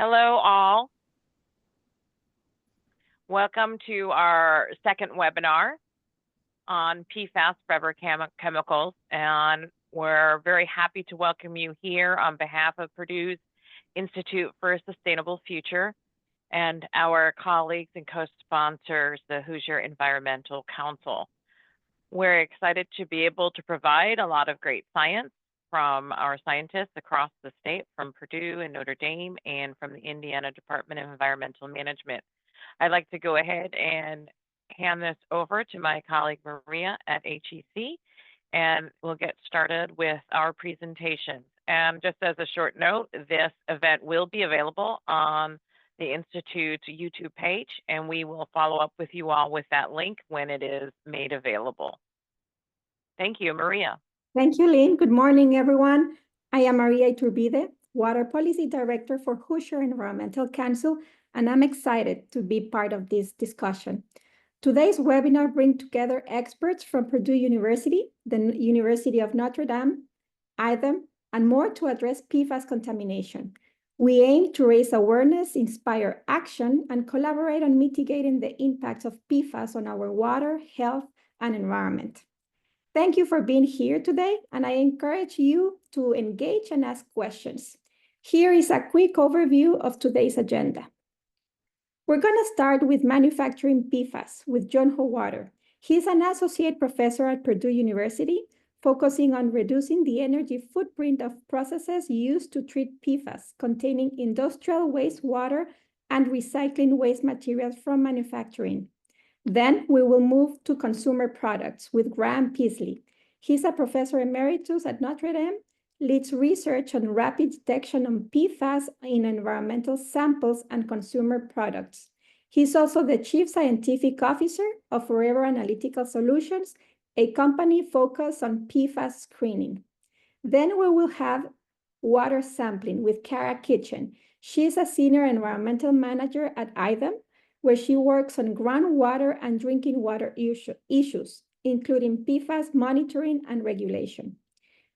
Hello, all. Welcome to our second webinar on PFAS forever chemicals, and we're very happy to welcome you here on behalf of Purdue's Institute for a Sustainable Future and our colleagues and co-sponsors, the Hoosier Environmental Council. We're excited to be able to provide a lot of great science from our scientists across the state, from Purdue and Notre Dame, and from the Indiana Department of Environmental Management. I'd like to go ahead and hand this over to my colleague Maria at HEC, and we'll get started with our presentation. And just as a short note, this event will be available on the Institute's YouTube page, and we will follow up with you all with that link when it is made available. Thank you, Maria. Thank you, Lynn. Good morning, everyone. I am Maria Iturbide, Water Policy Director for Hoosier Environmental Council, and I'm excited to be part of this discussion. Today's webinar brings together experts from Purdue University, the University of Notre Dame, IDEM, and more to address PFAS contamination. We aim to raise awareness, inspire action, and collaborate on mitigating the impacts of PFAS on our water, health, and environment. Thank you for being here today, and I encourage you to engage and ask questions. Here is a quick overview of today's agenda. We're going to start with manufacturing PFAS with John Howater. He's an associate professor at Purdue University, focusing on reducing the energy footprint of processes used to treat PFAS containing industrial wastewater and recycling waste materials from manufacturing. Then we will move to consumer products with Graham Peasley. He's a professor emeritus at Notre Dame, leads research on rapid detection on PFAS in environmental samples and consumer products. He's also the chief scientific officer of Forever Analytical Solutions, a company focused on PFAS screening. Then we will have water sampling with Kara Kitchen. She's a senior environmental manager at IDEM, where she works on groundwater and drinking water issues, including PFAS monitoring and regulation.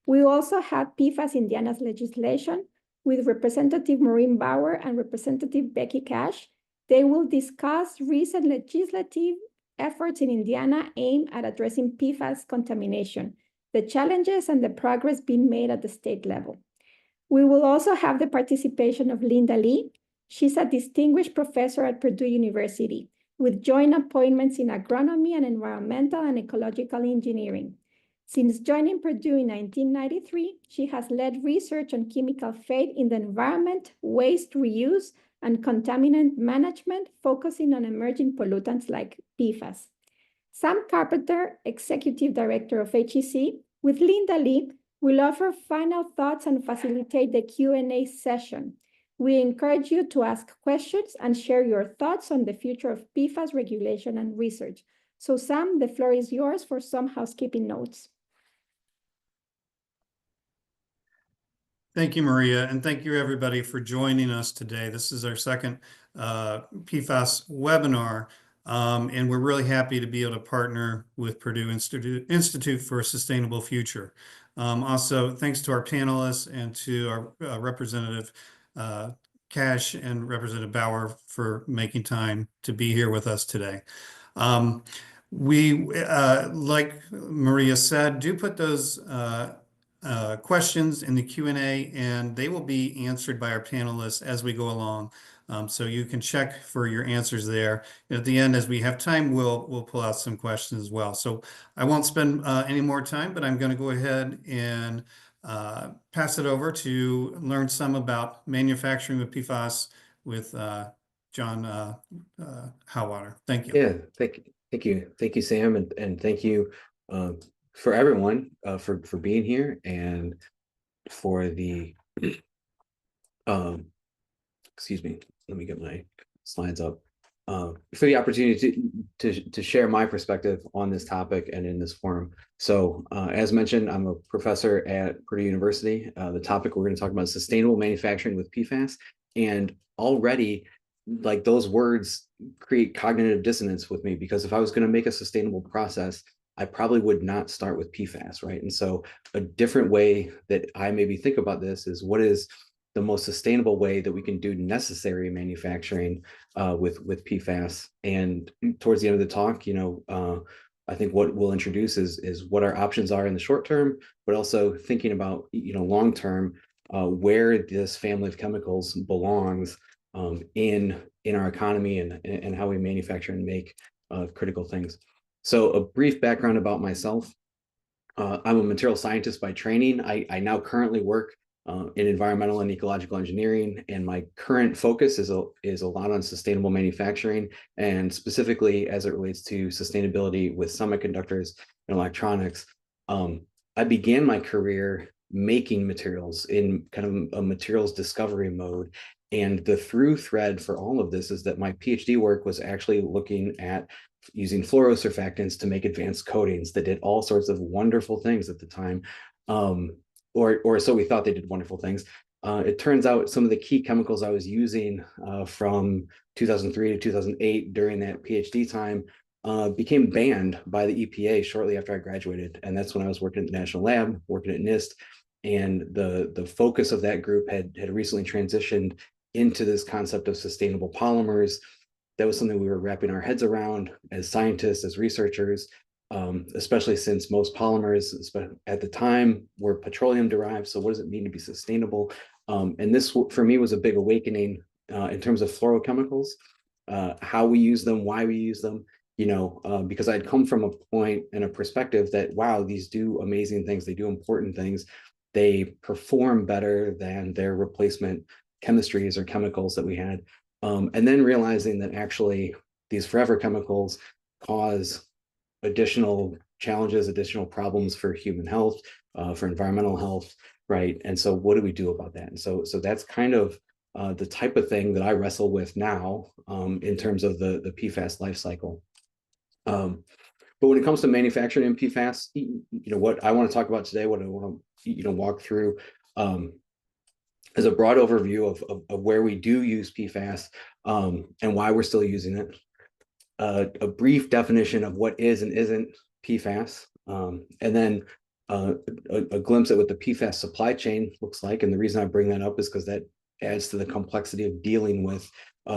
We also have PFAS Indiana's legislation with Representative Maureen Bauer and Representative Becky Cash. They will discuss recent legislative efforts in Indiana aimed at addressing PFAS contamination, the challenges and the progress being made at the state level. We will also have the participation of Linda Lee. She's a distinguished professor at Purdue University with joint appointments in agronomy and environmental and ecological engineering. Since joining Purdue in 1993, she has led research on chemical fate in the environment, waste reuse, and contaminant management, focusing on emerging pollutants like PFAS. Sam Carpenter, Executive Director of HEC, with Linda Lee, will offer final thoughts and facilitate the Q&A session. We encourage you to ask questions and share your thoughts on the future of PFAS regulation and research. So Sam, the floor is yours for some housekeeping notes. Thank you, Maria, and thank you everybody for joining us today. This is our second PFAS webinar, and we're really happy to be able to partner with Purdue Institute for a Sustainable Future. Also, thanks to our panelists and to our representative Cash and Representative Bauer for making time to be here with us today. We, like Maria said, do put those questions in the Q&A, and they will be answered by our panelists as we go along. So you can check for your answers there. And at the end, as we have time, we'll pull out some questions as well. So I won't spend any more time, but I'm going to go ahead and pass it over to learn some about manufacturing with PFAS with John Howater. Thank you. Yeah, thank you, Sam, and thank you for everyone for being here and for the excuse me. Let me get my slides up. For the opportunity to share my perspective on this topic and in this forum. So as mentioned, I'm a professor at Purdue University. The topic we're going to talk about is sustainable manufacturing with PFAS. And already, like, those words create cognitive dissonance with me, because if I was going to make a sustainable process, I probably would not start with PFAS, right? And so a different way that I maybe think about this is, what is the most sustainable way that we can do necessary manufacturing with PFAS. And towards the end of the talk, I think what we'll introduce is what our options are in the short term, but also thinking about long term where this family of chemicals belongs in our economy and how we manufacture and make critical things. So a brief background about myself. I'm a material scientist by training. I now currently work in environmental and ecological engineering, and my current focus is a lot on sustainable manufacturing, and specifically as it relates to sustainability with semiconductors and electronics. I began my career making materials in kind of a materials discovery mode, and the through thread for all of this is that my PhD work was actually looking at using fluorosurfactants to make advanced coatings that did all sorts of wonderful things at the time. Or so we thought they did wonderful things. It turns out some of the key chemicals I was using from 2003 to 2008 during that PhD time became banned by the EPA shortly after I graduated. And that's when I was working at the National Lab, working at NIST. And the focus of that group had recently transitioned into this concept of sustainable polymers. That was something we were wrapping our heads around as scientists, as researchers, especially since most polymers at the time were petroleum derived. So what does it mean to be sustainable? And this, for me, was a big awakening in terms of fluorochemicals, how we use them, why we use them, because I'd come from a point and a perspective that, wow, these do amazing things. They do important things. They perform better than their replacement chemistries or chemicals that we had. And then realizing that actually these forever chemicals cause additional challenges, additional problems for human health, for environmental health, right? And so what do we do about that? And so that's kind of the type of thing that I wrestle with now in terms of the PFAS life cycle. But when it comes to manufacturing in PFAS, what I want to talk about today, what I want to walk through is a broad overview of where we do use PFAS and why we're still using it. A brief definition of what is and isn't PFAS, and then a glimpse at what the PFAS supply chain looks like. And the reason I bring that up is because that adds to the complexity of dealing with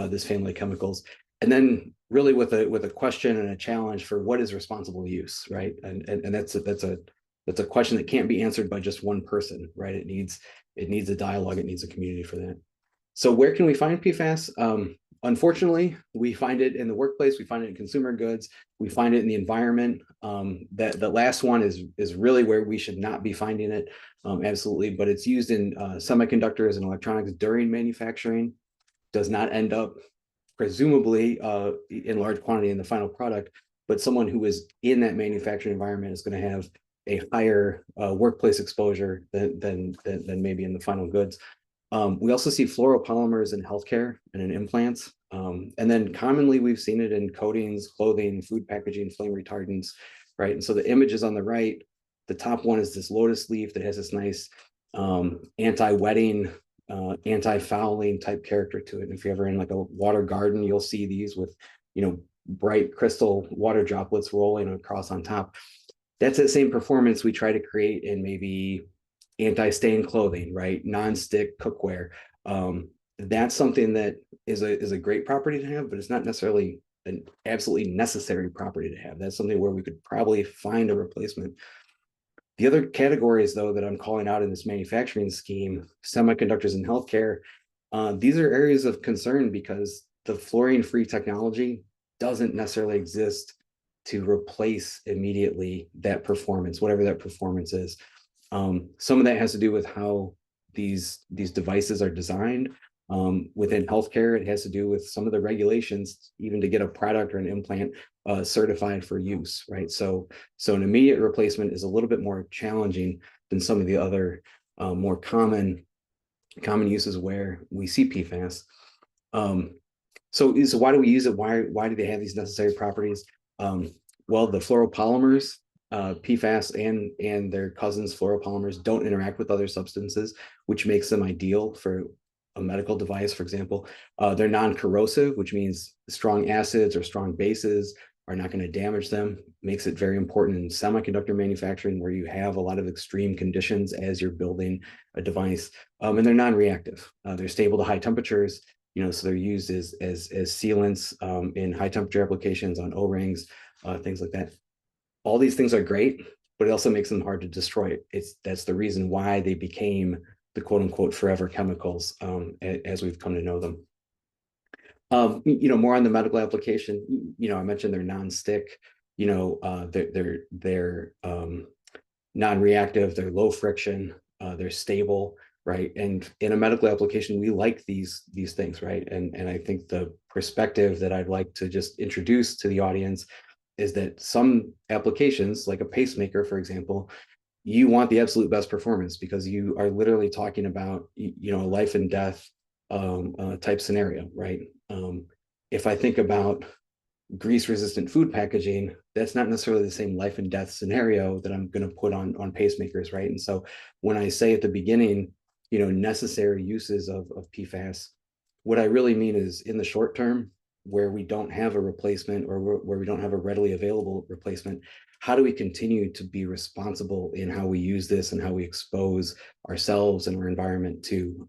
this family of chemicals. And then really with a question and a challenge for what is responsible use, right? And that's a question that can't be answered by just one person, right? It needs a dialogue, it needs a community for that. So where can we find PFAS? Unfortunately, we find it in the workplace, we find it in consumer goods, we find it in the environment. That the last one is really where we should not be finding it, absolutely, but it's used in semiconductors and electronics during manufacturing, does not end up presumably in large quantity in the final product, but someone who is in that manufacturing environment is going to have a higher workplace exposure than maybe in the final goods. We also see fluoropolymers in healthcare and in implants. And then commonly we've seen it in coatings, clothing, food packaging, flame retardants, right? And so the image is on the right. The top one is this lotus leaf that has this nice anti-wetting, anti-fouling type character to it. And if you're ever in like a water garden, you'll see these with, bright crystal water droplets rolling across on top. That's the same performance we try to create in maybe anti-stain clothing, right? Non-stick cookware. That's something that is a great property to have, but it's not necessarily an absolutely necessary property to have. That's something where we could probably find a replacement. The other categories, though, that I'm calling out in this manufacturing scheme, semiconductors and healthcare, these are areas of concern because the fluorine-free technology doesn't necessarily exist to replace immediately that performance, whatever that performance is. Some of that has to do with how these devices are designed. Within healthcare, it has to do with some of the regulations, even to get a product or an implant certified for use, right? So an immediate replacement is a little bit more challenging than some of the other more common uses where we see PFAS. So why do we use it? Why do they have these necessary properties? Well, the fluoropolymers, PFAS and their cousins, fluoropolymers, don't interact with other substances, which makes them ideal for a medical device, for example. They're non-corrosive, which means strong acids or strong bases are not going to damage them. Makes it very important in semiconductor manufacturing, where you have a lot of extreme conditions as you're building a device, and they're non-reactive. They're stable to high temperatures, so they're used as sealants in high temperature applications on O-rings, things like that. All these things are great, but it also makes them hard to destroy. That's the reason why they became the quote unquote forever chemicals as we've come to know them. More on the medical application, I mentioned they're non-stick, they're non-reactive, they're low friction, they're stable, right? And in a medical application, we like these things, right? And I think the perspective that I'd like to just introduce to the audience is that some applications, like a pacemaker, for example, you want the absolute best performance because you are literally talking about, a life and death type scenario, right? If I think about grease-resistant food packaging, that's not necessarily the same life and death scenario that I'm going to put on pacemakers, right? And so when I say at the beginning, necessary uses of PFAS, what I really mean is in the short term, where we don't have a replacement or where we don't have a readily available replacement, how do we continue to be responsible in how we use this and how we expose ourselves and our environment to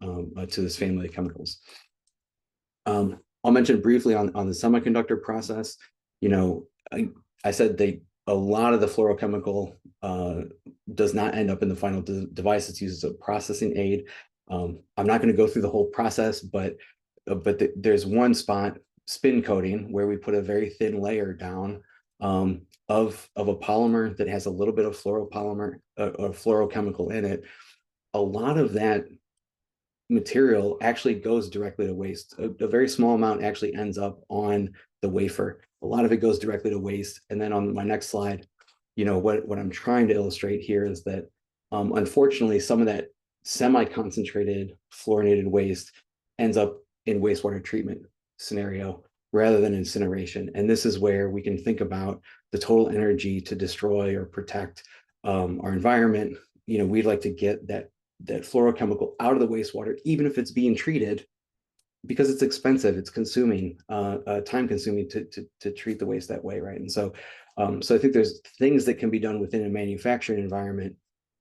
this family of chemicals? I'll mention briefly on the semiconductor process. I said a lot of the fluorochemical does not end up in the final device. It's used as a processing aid. I'm not going to go through the whole process, but there's one spot, spin coating, where we put a very thin layer down of a polymer that has a little bit of fluoropolymer or fluorochemical in it. A lot of that material actually goes directly to waste. A very small amount actually ends up on the wafer. A lot of it goes directly to waste. And then on my next slide, what I'm trying to illustrate here is that unfortunately, some of that semi-concentrated fluorinated waste ends up in wastewater treatment scenario rather than incineration. And this is where we can think about the total energy to destroy or protect our environment. We'd like to get that fluorochemical out of the wastewater, even if it's being treated, because it's expensive, it's consuming, time consuming to treat the waste that way, right? And so I think there's things that can be done within a manufacturing environment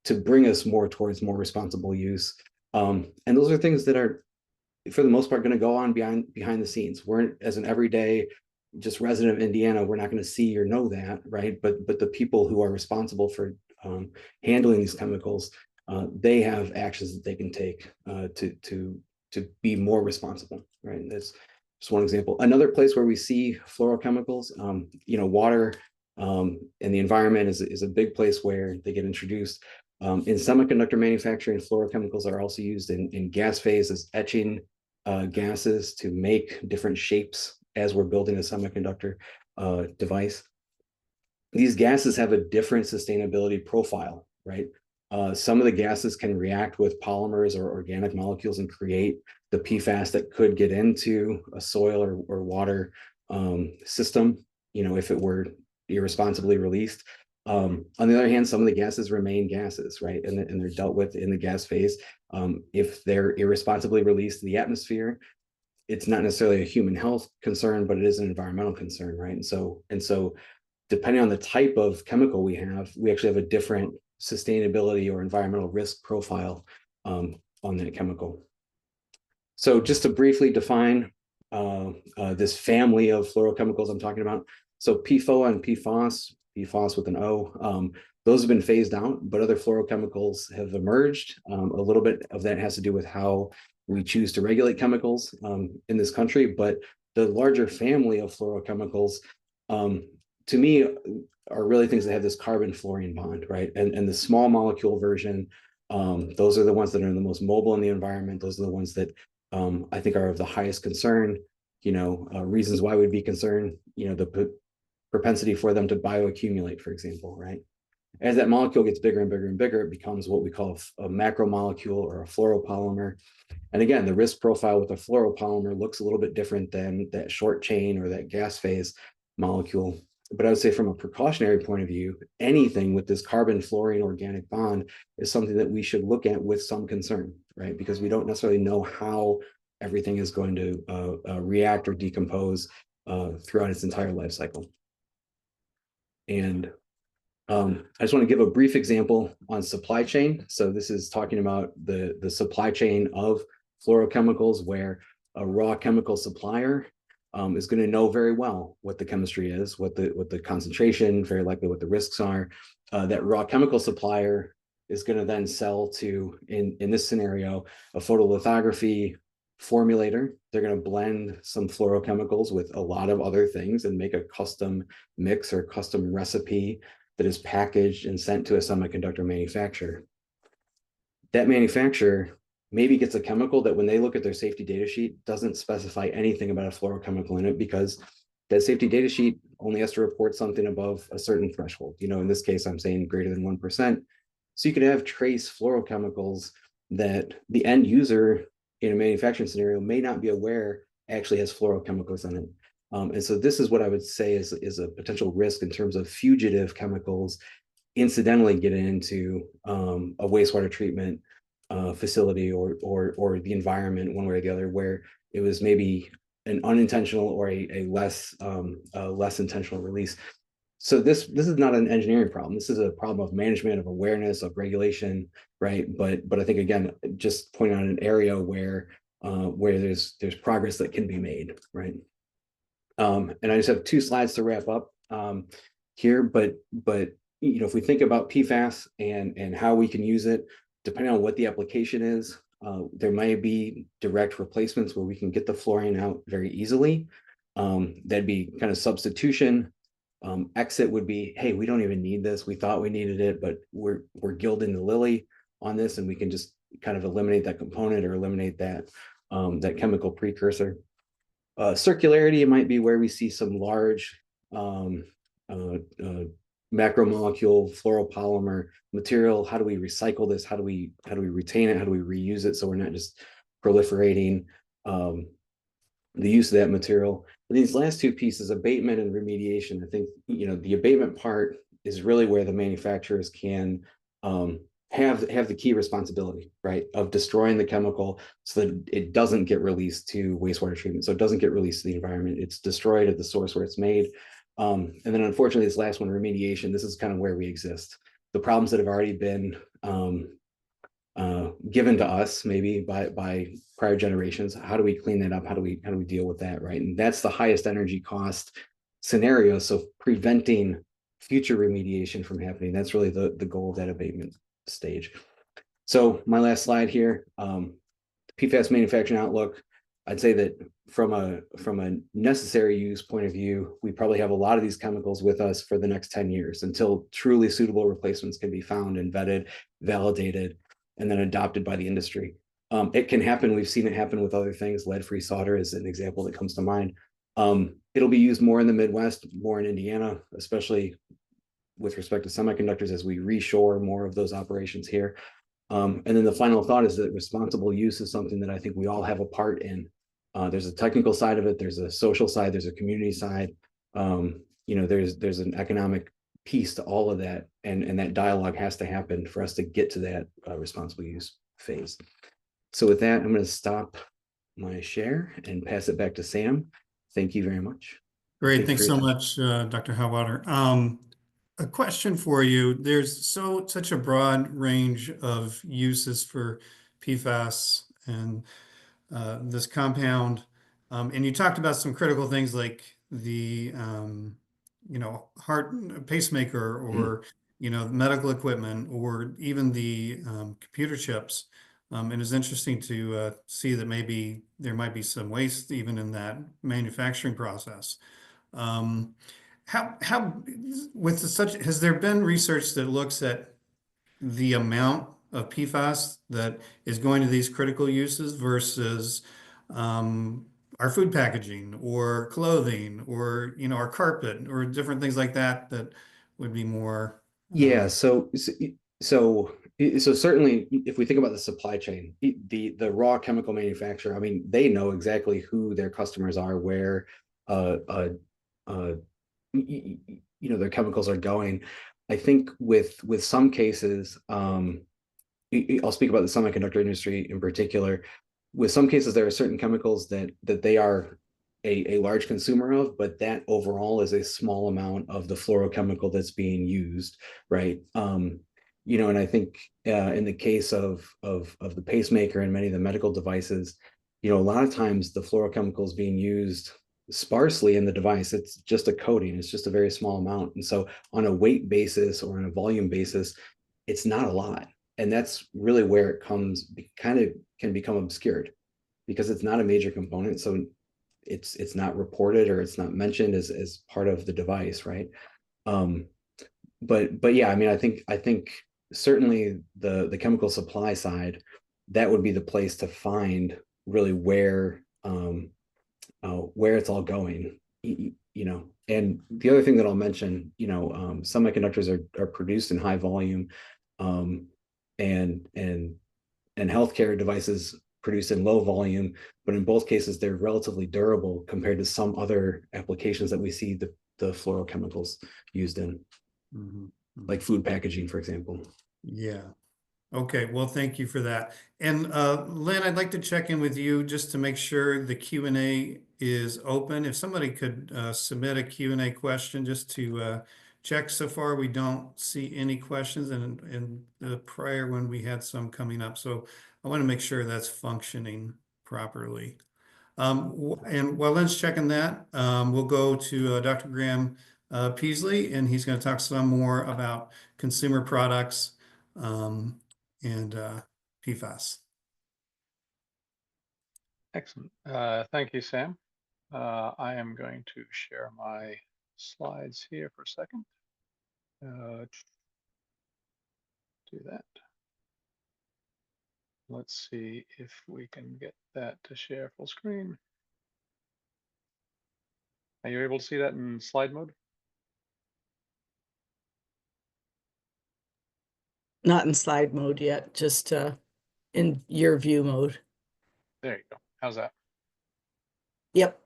to bring us more towards more responsible use. And those are things that are, for the most part, going to go on behind the scenes. We're, as an everyday just resident of Indiana, we're not going to see or know that, right? But the people who are responsible for handling these chemicals, they have actions that they can take to be more responsible, right? And that's just one example. Another place where we see fluorochemicals, water and the environment is a big place where they get introduced. In semiconductor manufacturing, fluorochemicals are also used in gas phase as etching gases to make different shapes as we're building a semiconductor device. These gases have a different sustainability profile, right? Some of the gases can react with polymers or organic molecules and create the PFAS that could get into a soil or water system, if it were irresponsibly released. On the other hand, some of the gases remain gases, right? And they're dealt with in the gas phase. If they're irresponsibly released to the atmosphere, it's not necessarily a human health concern, but it is an environmental concern, right? And so depending on the type of chemical we actually have a different sustainability or environmental risk profile on that chemical. So just to briefly define this family of fluorochemicals I'm talking about. So PFOA and PFAS with an O, those have been phased out, but other fluorochemicals have emerged. A little bit of that has to do with how we choose to regulate chemicals in this country, but the larger family of fluorochemicals, to me, are really things that have this carbon-fluorine bond, right? And the small molecule version, those are the ones that are the most mobile in the environment. Those are the ones that I think are of the highest concern. Reasons why we'd be concerned, the propensity for them to bioaccumulate, for example, right? As that molecule gets bigger and bigger and bigger, it becomes what we call a macromolecule or a fluoropolymer. And again, the risk profile with a fluoropolymer looks a little bit different than that short chain or that gas phase molecule. But I would say from a precautionary point of view, anything with this carbon-fluorine organic bond is something that we should look at with some concern, right? Because we don't necessarily know how everything is going to react or decompose throughout its entire life cycle. And I just want to give a brief example on supply chain. So this is talking about the supply chain of fluorochemicals, where a raw chemical supplier is going to know very well what the chemistry is, what the concentration, very likely what the risks are. That raw chemical supplier is going to then sell to, in this scenario, a photolithography formulator. They're going to blend some fluorochemicals with a lot of other things and make a custom mix or custom recipe that is packaged and sent to a semiconductor manufacturer. That manufacturer maybe gets a chemical that, when they look at their safety data sheet, doesn't specify anything about a fluorochemical in it, because that safety data sheet only has to report something above a certain threshold. In this case, I'm saying greater than 1%. So you could have trace fluorochemicals that the end user in a manufacturing scenario may not be aware actually has fluorochemicals in it. And so this is what I would say is a potential risk in terms of fugitive chemicals incidentally get into a wastewater treatment facility or the environment one way or the other, where it was maybe an unintentional or a less intentional release. So this is not an engineering problem. This is a problem of management, of awareness, of regulation, right? But I think, again, just pointing out an area where there's progress that can be made, right? And I just have 2 slides to wrap up here, but if we think about PFAS and how we can use it, depending on what the application is, there may be direct replacements where we can get the fluorine out very easily. That'd be kind of substitution. Exit would be, hey, we don't even need this. We thought we needed it, but we're gilding the lily on this, and we can just kind of eliminate that component or eliminate that chemical precursor. Circularity might be where we see some large macromolecule fluoropolymer material. How do we recycle this? How do we retain it? How do we reuse it so we're not just proliferating the use of that material? But these last 2 pieces, abatement and remediation, I think the abatement part is really where the manufacturers can have the key responsibility, right, of destroying the chemical so that it doesn't get released to wastewater treatment, so it doesn't get released to the environment. It's destroyed at the source where it's made. And then, unfortunately, this last one, remediation, this is kind of where we exist. The problems that have already been given to us maybe by prior generations, how do we clean that up? How do we deal with that, right? And that's the highest energy cost scenario. So preventing future remediation from happening, that's really the goal of that abatement stage. So my last slide here, PFAS manufacturing outlook. I'd say that from a necessary use point of view, we probably have a lot of these chemicals with us for the next 10 years until truly suitable replacements can be found and vetted, validated, and then adopted by the industry. It can happen. We've seen it happen with other things. Lead-free solder is an example that comes to mind. It'll be used more in the Midwest, more in Indiana, especially with respect to semiconductors as we reshore more of those operations here. And then the final thought is that responsible use is something that I think we all have a part in. There's a technical side of it. There's a social side. There's a community side. There's an economic piece to all of that. And that dialogue has to happen for us to get to that responsible use phase. So with that, I'm going to stop my share and pass it back to Sam. Thank you very much. Great. Thanks so much, Dr. Howwater. A question for you. There's such a broad range of uses for PFAS and this compound. And you talked about some critical things like the, heart pacemaker or, medical equipment or even the computer chips. And it's interesting to see that maybe there might be some waste even in that manufacturing process. Has there been research that looks at the amount of PFAS that is going to these critical uses versus our food packaging or clothing or our carpet or different things like that would be more? So certainly, if we think about the supply chain, the raw chemical manufacturer, I mean, they know exactly who their customers are, where their chemicals are going. I think with some cases, I'll speak about the semiconductor industry in particular. With some cases, there are certain chemicals that they are a large consumer of, but that overall is a small amount of the fluorochemical that's being used, right? And I think in the case of the pacemaker and many of the medical devices, a lot of times the fluorochemical is being used sparsely in the device. It's just a coating, it's just a very small amount. And so on a weight basis or on a volume basis, it's not a lot. And that's really where it kind of can become obscured because it's not a major component. So it's not reported or it's not mentioned as part of the device, right? But yeah, I mean, I think certainly the chemical supply side, that would be the place to find really where it's all going. And the other thing that I'll mention, semiconductors are produced in high volume, and healthcare devices produced in low volume, but in both cases they're relatively durable compared to some other applications that we see the fluorochemicals used in, like food packaging, for example. Yeah. Okay, well, thank you for that. And Lynn, I'd like to check in with you just to make sure the Q&A is open. If somebody could submit a Q&A question just to check. So far, we don't see any questions, and in the prior one, we had some coming up. So I want to make sure that's functioning properly. And while Lynn's checking that, we'll go to Dr. Graham Peasley, and he's going to talk some more about consumer products and PFAS. Excellent. Thank you, Sam. I am going to share my slides here for a second. Do that. Let's see if we can get that to share full screen. Are you able to see that in slide mode? Not in slide mode yet, just in your view mode. There you go. How's that? Yep.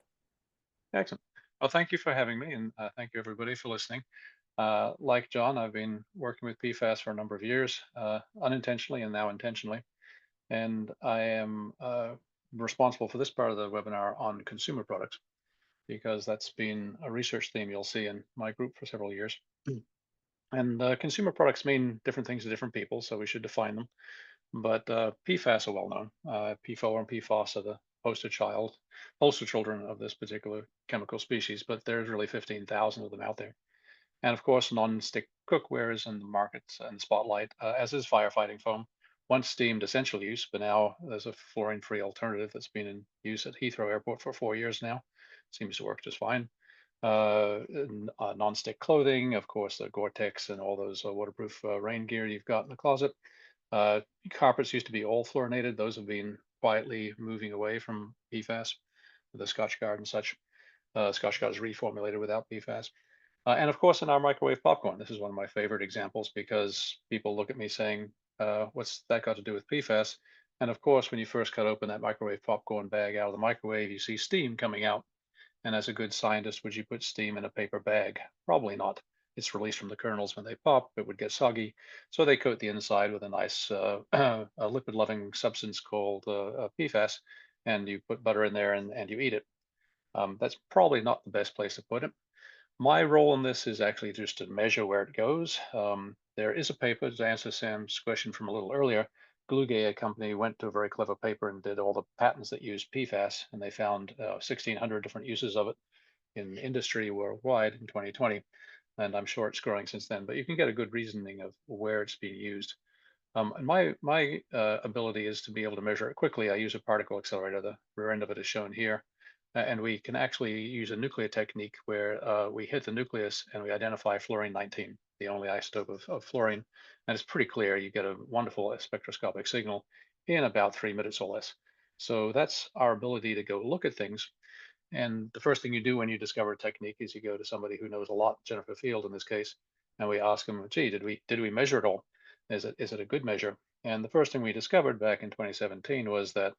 Excellent. Well, thank you for having me, and thank you everybody for listening. Like John, I've been working with PFAS for a number of years, unintentionally and now intentionally. And I am responsible for this part of the webinar on consumer products, because that's been a research theme you'll see in my group for several years. And consumer products mean different things to different people, so we should define them. But PFAS are well known. PFOA and PFAS are the poster children of this particular chemical species, but there's really 15,000 of them out there. And of course, non-stick cookware is in the market and spotlight, as is firefighting foam. Once deemed essential use, but now there's a fluorine-free alternative that's been in use at Heathrow Airport for 4 years now. Seems to work just fine. Non-stick clothing, of course, the Gore-Tex and all those waterproof rain gear you've got in the closet. Carpets used to be all fluorinated. Those have been quietly moving away from PFAS, the Scotchgard and such. Scotchgard is reformulated without PFAS. And of course, in our microwave popcorn, this is one of my favorite examples, because people look at me saying, what's that got to do with PFAS? And of course, when you first cut open that microwave popcorn bag out of the microwave, you see steam coming out. And as a good scientist, would you put steam in a paper bag? Probably not. It's released from the kernels when they pop. It would get soggy. So they coat the inside with a nice a lipid-loving substance called PFAS, and you put butter in there and you eat it. That's probably not the best place to put it. My role in this is actually just to measure where it goes. There is a paper, to answer Sam's question from a little earlier. Glugay, a company, went to a very clever paper and did all the patents that use PFAS, and they found 1,600 different uses of it in industry worldwide in 2020. And I'm sure it's growing since then, but you can get a good reasoning of where it's being used. And my ability is to be able to measure it quickly. I use a particle accelerator. The rear end of it is shown here. And we can actually use a nuclear technique where we hit the nucleus and we identify fluorine-19, the only isotope of fluorine. And it's pretty clear. You get a wonderful spectroscopic signal in about 3 minutes or less. So that's our ability to go look at things. And the first thing you do when you discover a technique is you go to somebody who knows a lot, Jennifer Field in this case, and we ask them, gee, did we measure it all? Is it a good measure? And the first thing we discovered back in 2017 was that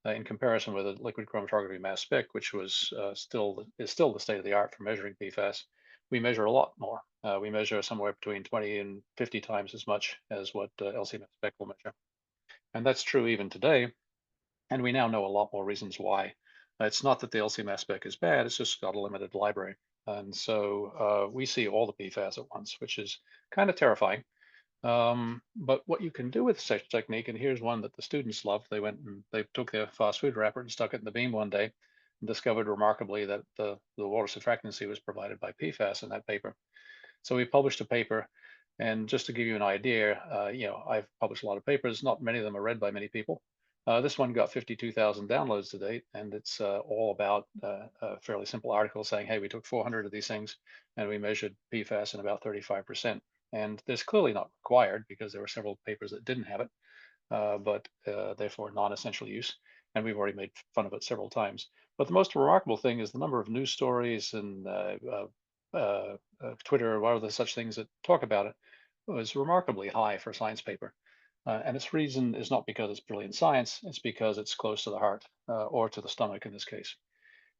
in comparison with a liquid chromatography mass spec, which was still the state of the art for measuring PFAS, we measure a lot more. We measure somewhere between 20 and 50 times as much as what LC mass spec will measure. And that's true even today. And we now know a lot more reasons why. It's not that the LC-MS spec is bad, it's just got a limited library. And so we see all the PFAS at once, which is kind of terrifying. But what you can do with such technique, and here's one that the students loved, they went and they took their fast food wrapper and stuck it in the beam one day and discovered remarkably that the water surfactancy was provided by PFAS in that paper. So we published a paper, and just to give you an idea, I've published a lot of papers, not many of them are read by many people. This one got 52,000 downloads to date, and it's all about a fairly simple article saying, hey, we took 400 of these things and we measured PFAS in about 35%. And there's clearly not required because there were several papers that didn't have it, but therefore non-essential use. And we've already made fun of it several times. But the most remarkable thing is the number of news stories and Twitter or other such things that talk about it was remarkably high for a science paper. And its reason is not because it's brilliant science, it's because it's close to the heart or to the stomach in this case.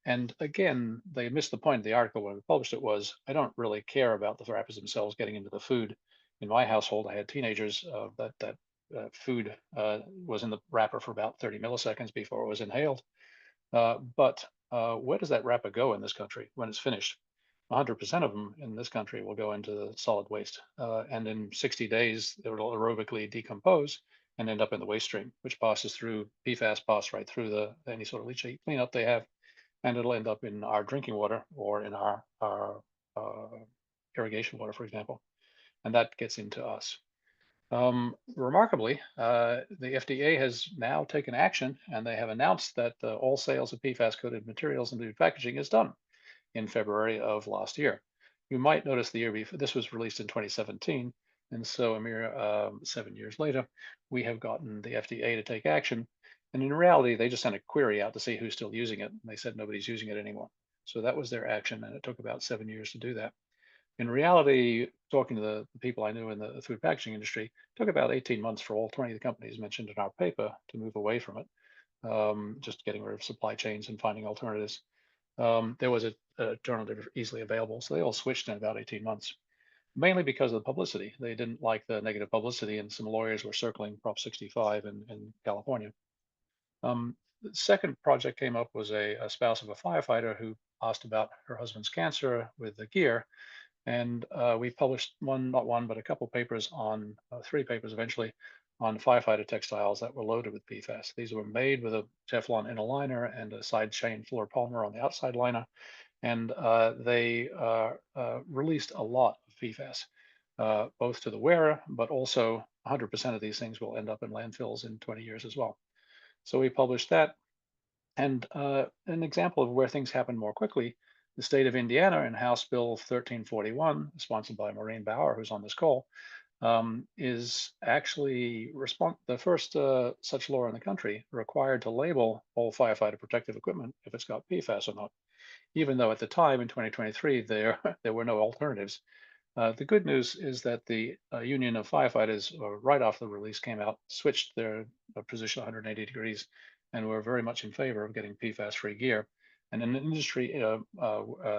And again, they missed the point of the article when we published it was, I don't really care about the wrappers themselves getting into the food. In my household, I had teenagers that food was in the wrapper for about 30 milliseconds before it was inhaled. But where does that wrapper go in this country when it's finished? 100% of them in this country will go into the solid waste. And in 60 days, it will aerobically decompose and end up in the waste stream, which passes through PFAS, pass right through any sort of leachate cleanup they have. And it'll end up in our drinking water or in our irrigation water, for example. And that gets into us. Remarkably, the FDA has now taken action, and they have announced that all sales of PFAS-coated materials in food packaging is done in February of last year. You might notice the year before, this was released in 2017, and so a mere 7 years later, we have gotten the FDA to take action. And in reality, they just sent a query out to see who's still using it, and they said nobody's using it anymore. So that was their action, and it took about 7 years to do that. In reality, talking to the people I knew in the food packaging industry, it took about 18 months for all 20 of the companies mentioned in our paper to move away from it, just getting rid of supply chains and finding alternatives. There was an alternative easily available, so they all switched in about 18 months, mainly because of the publicity. They didn't like the negative publicity, and some lawyers were circling Prop 65 in California. The second project came up was a spouse of a firefighter who asked about her husband's cancer with the gear. And we published not one, but a couple papers on, 3 papers eventually, on firefighter textiles that were loaded with PFAS. These were made with a Teflon inner liner and a side chain fluoropolymer on the outside liner. And they released a lot of PFAS, both to the wearer, but also 100% of these things will end up in landfills in 20 years as well. So we published that. And an example of where things happen more quickly, the state of Indiana in House Bill 1341, sponsored by Maureen Bauer, who's on this call, is actually the first such law in the country required to label all firefighter protective equipment if it's got PFAS or not, even though at the time in 2023, there were no alternatives. The good news is that the Union of Firefighters, right after the release came out, switched their position 180 degrees and were very much in favor of getting PFAS-free gear. And in the industry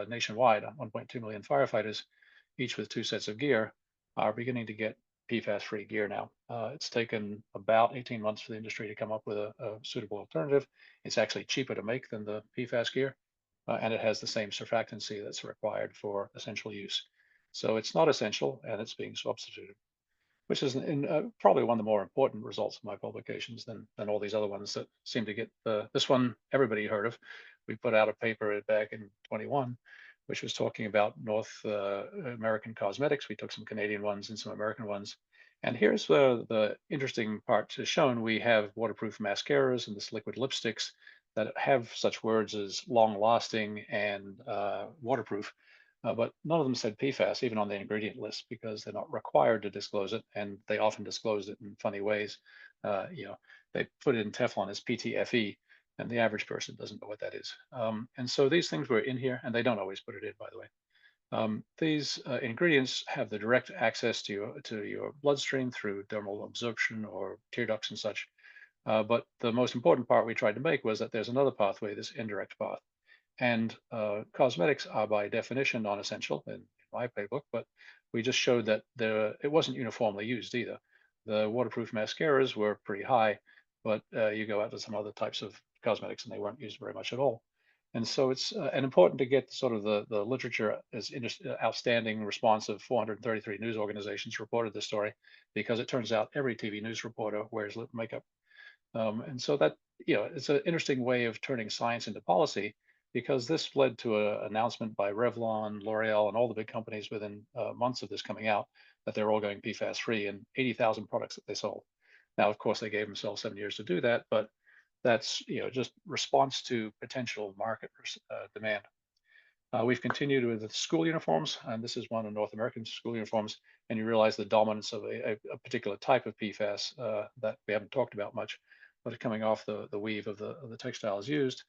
nationwide, 1.2 million firefighters, each with 2 sets of gear, are beginning to get PFAS-free gear now. It's taken about 18 months for the industry to come up with a suitable alternative. It's actually cheaper to make than the PFAS gear, and it has the same surfactancy that's required for essential use. So it's not essential, and it's being substituted, which is probably one of the more important results of my publications than all these other ones that seem to get this one everybody heard of. We put out a paper back in 21, which was talking about North American cosmetics. We took some Canadian ones and some American ones. And here's the interesting part shown. We have waterproof mascaras and this liquid lipsticks that have such words as long-lasting and waterproof. But none of them said PFAS, even on the ingredient list, because they're not required to disclose it, and they often disclose it in funny ways. They put it in Teflon as PTFE, and the average person doesn't know what that is. And so these things were in here, and they don't always put it in, by the way. These ingredients have the direct access to your bloodstream through dermal absorption or tear ducts and such. But the most important part we tried to make was that there's another pathway, this indirect path. And cosmetics are by definition non-essential in my playbook, but we just showed that it wasn't uniformly used either. The waterproof mascaras were pretty high, but you go out to some other types of cosmetics and they weren't used very much at all. And so it's and important to get sort of the literature as outstanding response of 433 news organizations reported this story, because it turns out every TV news reporter wears lip makeup. And so that, it's an interesting way of turning science into policy, because this led to an announcement by Revlon, L'Oreal, and all the big companies within months of this coming out that they're all going PFAS free in 80,000 products that they sold. Now, of course, they gave themselves 7 years to do that, but that's just response to potential market demand. We've continued with the school uniforms, and this is one of North American school uniforms, and you realize the dominance of a particular type of PFAS that we haven't talked about much, but coming off the weave of the textiles used.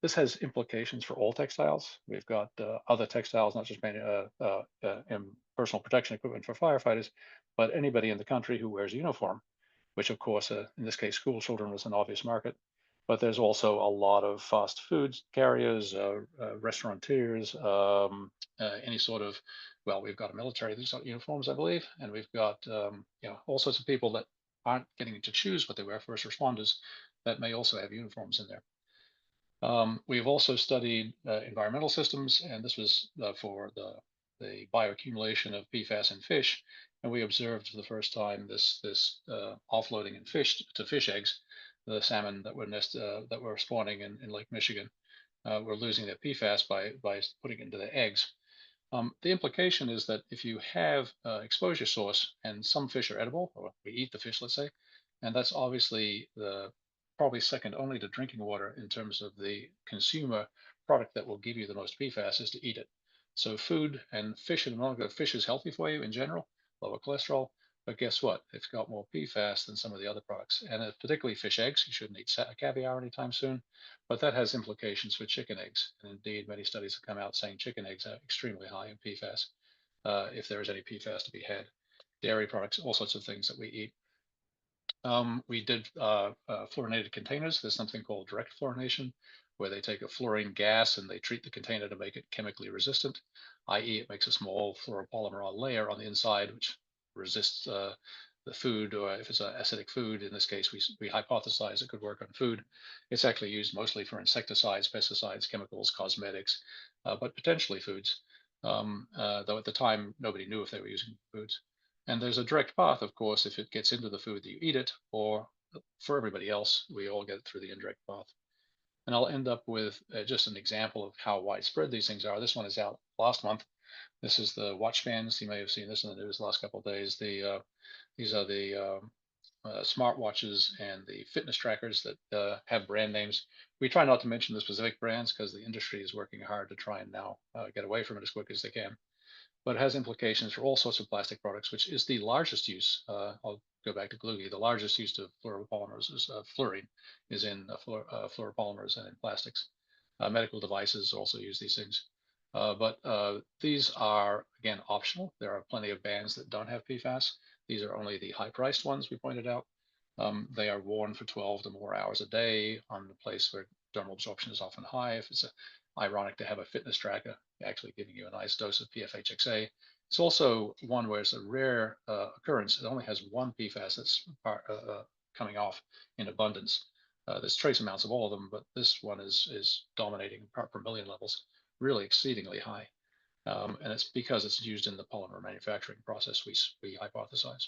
This has implications for all textiles. We've got other textiles, not just personal protection equipment for firefighters, but anybody in the country who wears a uniform, which of course, in this case, school children was an obvious market. But there's also a lot of fast food carriers, restaurateurs, any sort of, well, we've got a military that's got uniforms, I believe, and we've got all sorts of people that aren't getting to choose what they wear, first responders, that may also have uniforms in there. We've also studied environmental systems, and this was for the bioaccumulation of PFAS in fish, and we observed for the first time this offloading in fish to fish eggs. The salmon that were spawning in Lake Michigan were losing their PFAS by putting it into their eggs. The implication is that if you have exposure source, and some fish are edible, or we eat the fish, let's say, and that's obviously probably second only to drinking water in terms of the consumer product that will give you the most PFAS is to eat it. So food and fish, and fish is healthy for you in general, lower cholesterol, but guess what? It's got more PFAS than some of the other products, and particularly fish eggs. You shouldn't eat caviar anytime soon, but that has implications for chicken eggs. And indeed, many studies have come out saying chicken eggs are extremely high in PFAS, if there is any PFAS to be had. Dairy products, all sorts of things that we eat. We did fluorinated containers. There's something called direct fluorination, where they take a fluorine gas and they treat the container to make it chemically resistant, i.e. it makes a small fluoropolymer layer on the inside, which resists the food, or if it's an acidic food, in this case, we hypothesize it could work on food. It's actually used mostly for insecticides, pesticides, chemicals, cosmetics, but potentially foods, though at the time, nobody knew if they were using foods. And there's a direct path, of course, if it gets into the food that you eat it, or for everybody else, we all get it through the indirect path. And I'll end up with just an example of how widespread these things are. This one is out last month. This is the watch bands. You may have seen this in the news the last couple of days. These are the smart watches and the fitness trackers that have brand names. We try not to mention the specific brands because the industry is working hard to try and now get away from it as quick as they can. But it has implications for all sorts of plastic products, which is the largest use. I'll go back to Glugi. The largest use of fluoropolymers is fluorine is in fluoropolymers and in plastics. Medical devices also use these things. But these are, again, optional. There are plenty of bands that don't have PFAS. These are only the high-priced ones we pointed out. They are worn for 12 or more hours a day on the place where dermal absorption is often high. If it's ironic to have a fitness tracker actually giving you a nice dose of PFHXA. It's also one where it's a rare occurrence. It only has one PFAS that's coming off in abundance. There's trace amounts of all of them, but this one is dominating part per million levels, really exceedingly high. And it's because it's used in the polymer manufacturing process we hypothesize.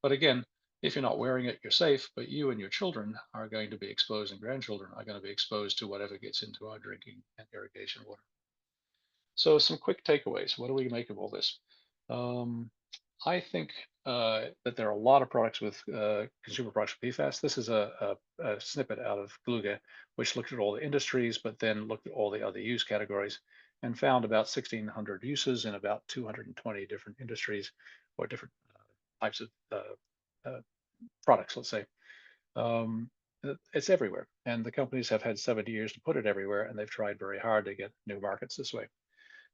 But again, if you're not wearing it, you're safe, but you and your children are going to be exposed, and grandchildren are going to be exposed to whatever gets into our drinking and irrigation water. So some quick takeaways. What do we make of all this? I think that there are a lot of products with consumer products with PFAS. This is a snippet out of Gluga, which looked at all the industries, but then looked at all the other use categories and found about 1,600 uses in about 220 different industries or different types of products, let's say. It's everywhere. And the companies have had 70 years to put it everywhere, and they've tried very hard to get new markets this way.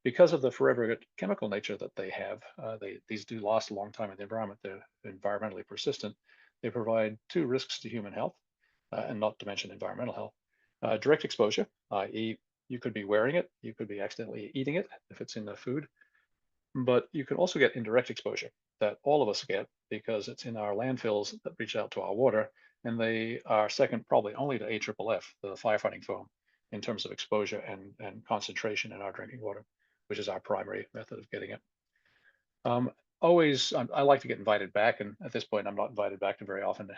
Because of the forever chemical nature that they have, these do last a long time in the environment. They're environmentally persistent. They provide two risks to human health, and not to mention environmental health. Direct exposure, i.e. you could be wearing it, you could be accidentally eating it if it's in the food, but you can also get indirect exposure that all of us get because it's in our landfills that reach out to our water, and they are second probably only to AFFF, the firefighting foam. in terms of exposure and concentration in our drinking water, which is our primary method of getting it. Always, I like to get invited back, and at this point, I'm not invited back to very often.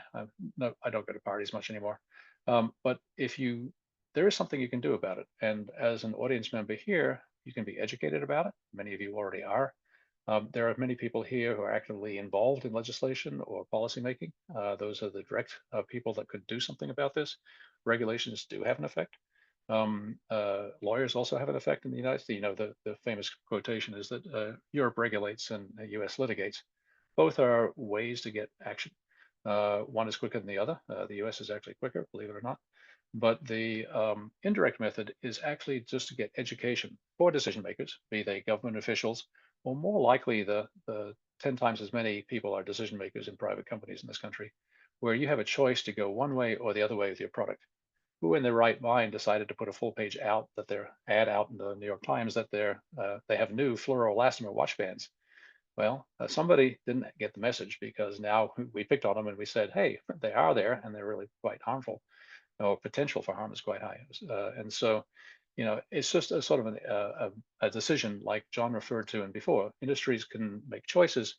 No, I don't go to parties much anymore. But there is something you can do about it. And as an audience member here, you can be educated about it. Many of you already are. There are many people here who are actively involved in legislation or policymaking. Those are the direct people that could do something about this. Regulations do have an effect. Lawyers also have an effect in the United States. You know, the famous quotation is that Europe regulates and the US litigates. Both are ways to get action. One is quicker than the other. The US is actually quicker, believe it or not. But the indirect method is actually just to get education for decision makers, be they government officials, or more likely the 10 times as many people are decision makers in private companies in this country, where you have a choice to go one way or the other way with your product. Who in their right mind decided to put a full page ad out in the New York Times that they have new fluoroelastomer watch bands? Well, somebody didn't get the message, because now we picked on them and we said, hey, they are there and they're really quite harmful, or potential for harm is quite high. And so, you know, it's just a sort of a decision like John referred to and before. Industries can make choices,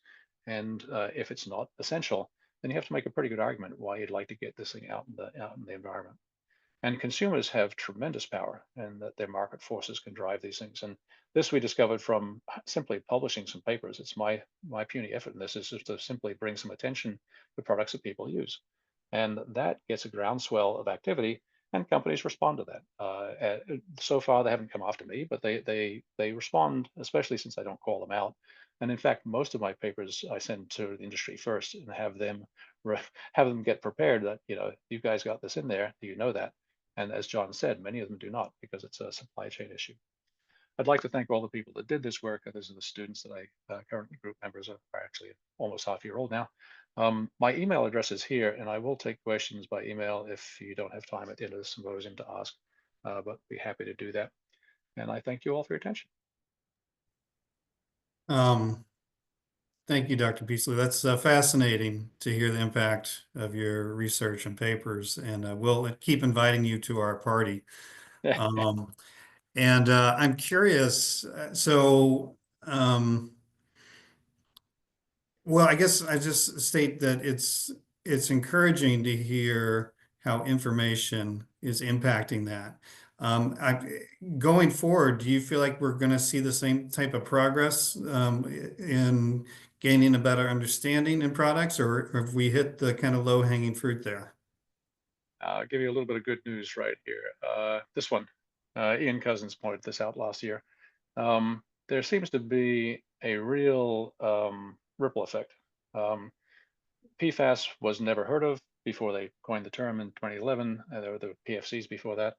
and if it's not essential, then you have to make a pretty good argument why you'd like to get this thing out in the environment. And consumers have tremendous power, and that their market forces can drive these things. And this we discovered from simply publishing some papers. It's my puny effort in this is just to simply bring some attention to products that people use. And that gets a groundswell of activity, and companies respond to that. So far, they haven't come after me, but they respond, especially since I don't call them out. And in fact, most of my papers I send to the industry first and have them get prepared that, you know, you guys got this in there. Do you know that? And as John said, many of them do not, because it's a supply chain issue. I'd like to thank all the people that did this work. Those are the students that I currently group members of, are actually almost half a year old now. My email address is here, and I will take questions by email if you don't have time at the end of the symposium to ask, but be happy to do that. And I thank you all for your attention. Thank you, Dr. Beasley. That's fascinating to hear the impact of your research and papers, and we'll keep inviting you to our party. And I'm curious, well, I guess I just state that it's encouraging to hear how information is impacting that. Going forward, do you feel like we're going to see the same type of progress in gaining a better understanding in products, or have we hit the kind of low-hanging fruit there? I'll give you a little bit of good news right here. This one, Ian Cousins pointed this out last year. There seems to be a real ripple effect. PFAS was never heard of before they coined the term in 2011. There were the PFCs before that.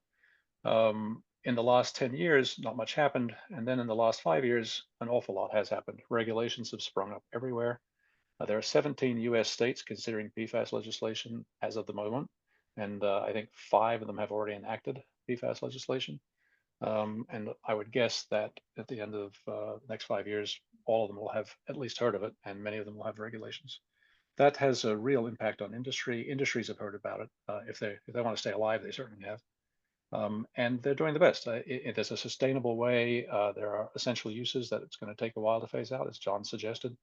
In the last 10 years, not much happened. And then in the last 5 years, an awful lot has happened. Regulations have sprung up everywhere. There are 17 US states considering PFAS legislation as of the moment. And I think 5 of them have already enacted PFAS legislation. And I would guess that at the end of the next 5 years, all of them will have at least heard of it, and many of them will have regulations. That has a real impact on industry. Industries have heard about it. If they want to stay alive, they certainly have. And they're doing the best. There's a sustainable way. There are essential uses that it's going to take a while to phase out, as John suggested.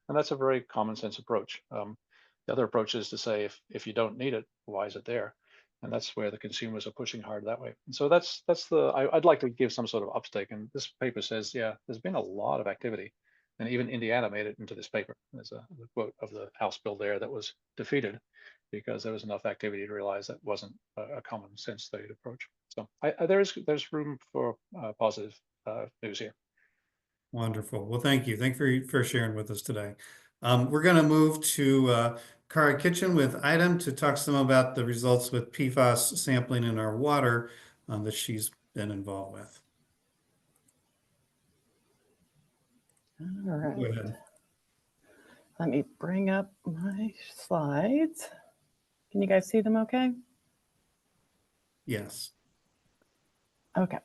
And that's a very common sense approach. The other approach is to say, if you don't need it, why is it there? And that's where the consumers are pushing hard that way. And so I'd like to give some sort of uptake. And this paper says, yeah, there's been a lot of activity. And even Indiana made it into this paper. There's a quote of the House bill there that was defeated because there was enough activity to realize that wasn't a common sense studied approach. So there's room for positive news here. Wonderful. Well, thank you. Thank you for sharing with us today. We're going to move to Kara Kitchen with Item to talk some about the results with PFAS sampling in our water that she's been involved with. All right. Go ahead. Let me bring up my slides. Can you guys see them okay? Yes. Okay.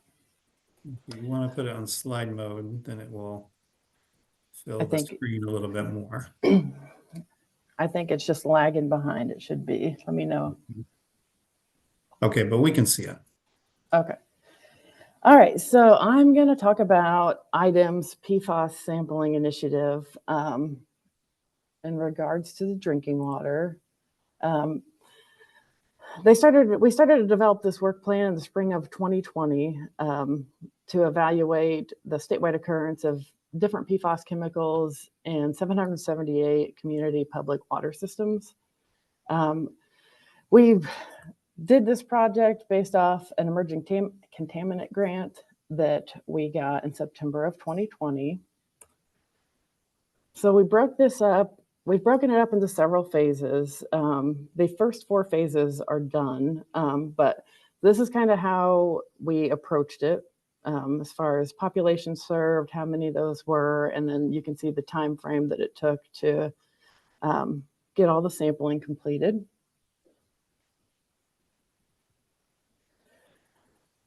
If you want to put it on slide mode, then it will fill the screen a little bit more. I think it's just lagging behind. It should be. Let me know. Okay, but we can see it. Okay. All right, so I'm going to talk about IDEM's PFAS sampling initiative in regards to the drinking water. We started to develop this work plan in the spring of 2020 to evaluate the statewide occurrence of different PFAS chemicals in 778 community public water systems. We did this project based off an emerging contaminant grant that we got in September of 2020. So we broke this up. We've broken it up into several phases. The first 4 phases are done, but this is kind of how we approached it as far as population served, how many of those were, and then you can see the time frame that it took to get all the sampling completed.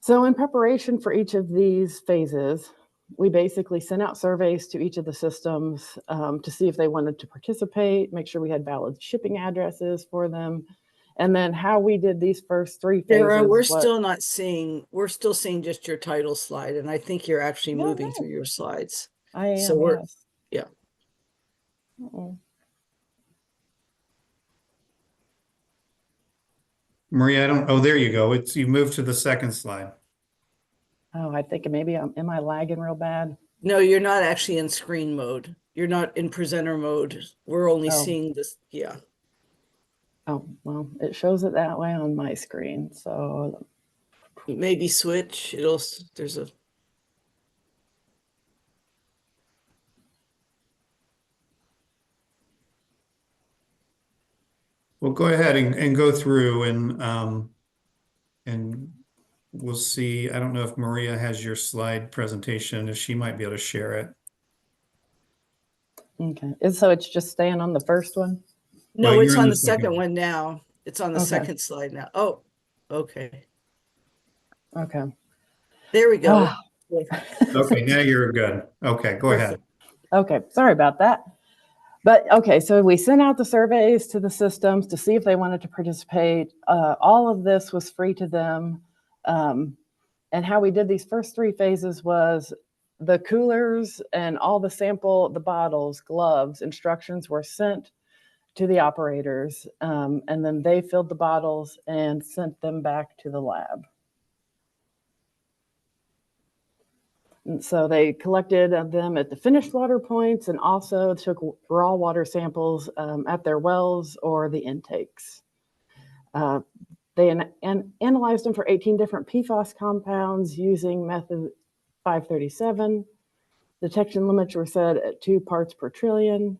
So in preparation for each of these phases, we basically sent out surveys to each of the systems to see if they wanted to participate, make sure we had valid shipping addresses for them. And then how we did these first 3 phases. Sarah, we're still seeing just your title slide, and I think you're actually No, moving no. through your slides. I am, So we're, yes. yeah. Uh-oh. Maria, oh, there you go. You moved to the second slide. Oh, I think maybe am I lagging real bad? No, you're not actually in screen mode. You're not in presenter mode. We're only seeing this. Yeah. Oh, well, it shows it that way on my screen. So Maybe switch. There's a. Well, go ahead and go through and we'll see. I don't know if Maria has your slide presentation, if she might be able to share it. okay. So it's just staying on the first one? No, Well, it's you're on in the the second second one. one now. It's on the Okay. second slide now. Oh, okay. Okay. There we go. Ah. Okay, now you're good. Okay, go ahead. Okay, sorry about that. But okay, so we sent out the surveys to the systems to see if they wanted to participate. All of this was free to them. And how we did these first 3 phases was the coolers and all the bottles, gloves, instructions were sent to the operators. And then they filled the bottles and sent them back to the lab. And so they collected them at the finished water points and also took raw water samples at their wells or the intakes. They analyzed them for 18 different PFAS compounds using method 537. Detection limits were set at 2 parts per trillion.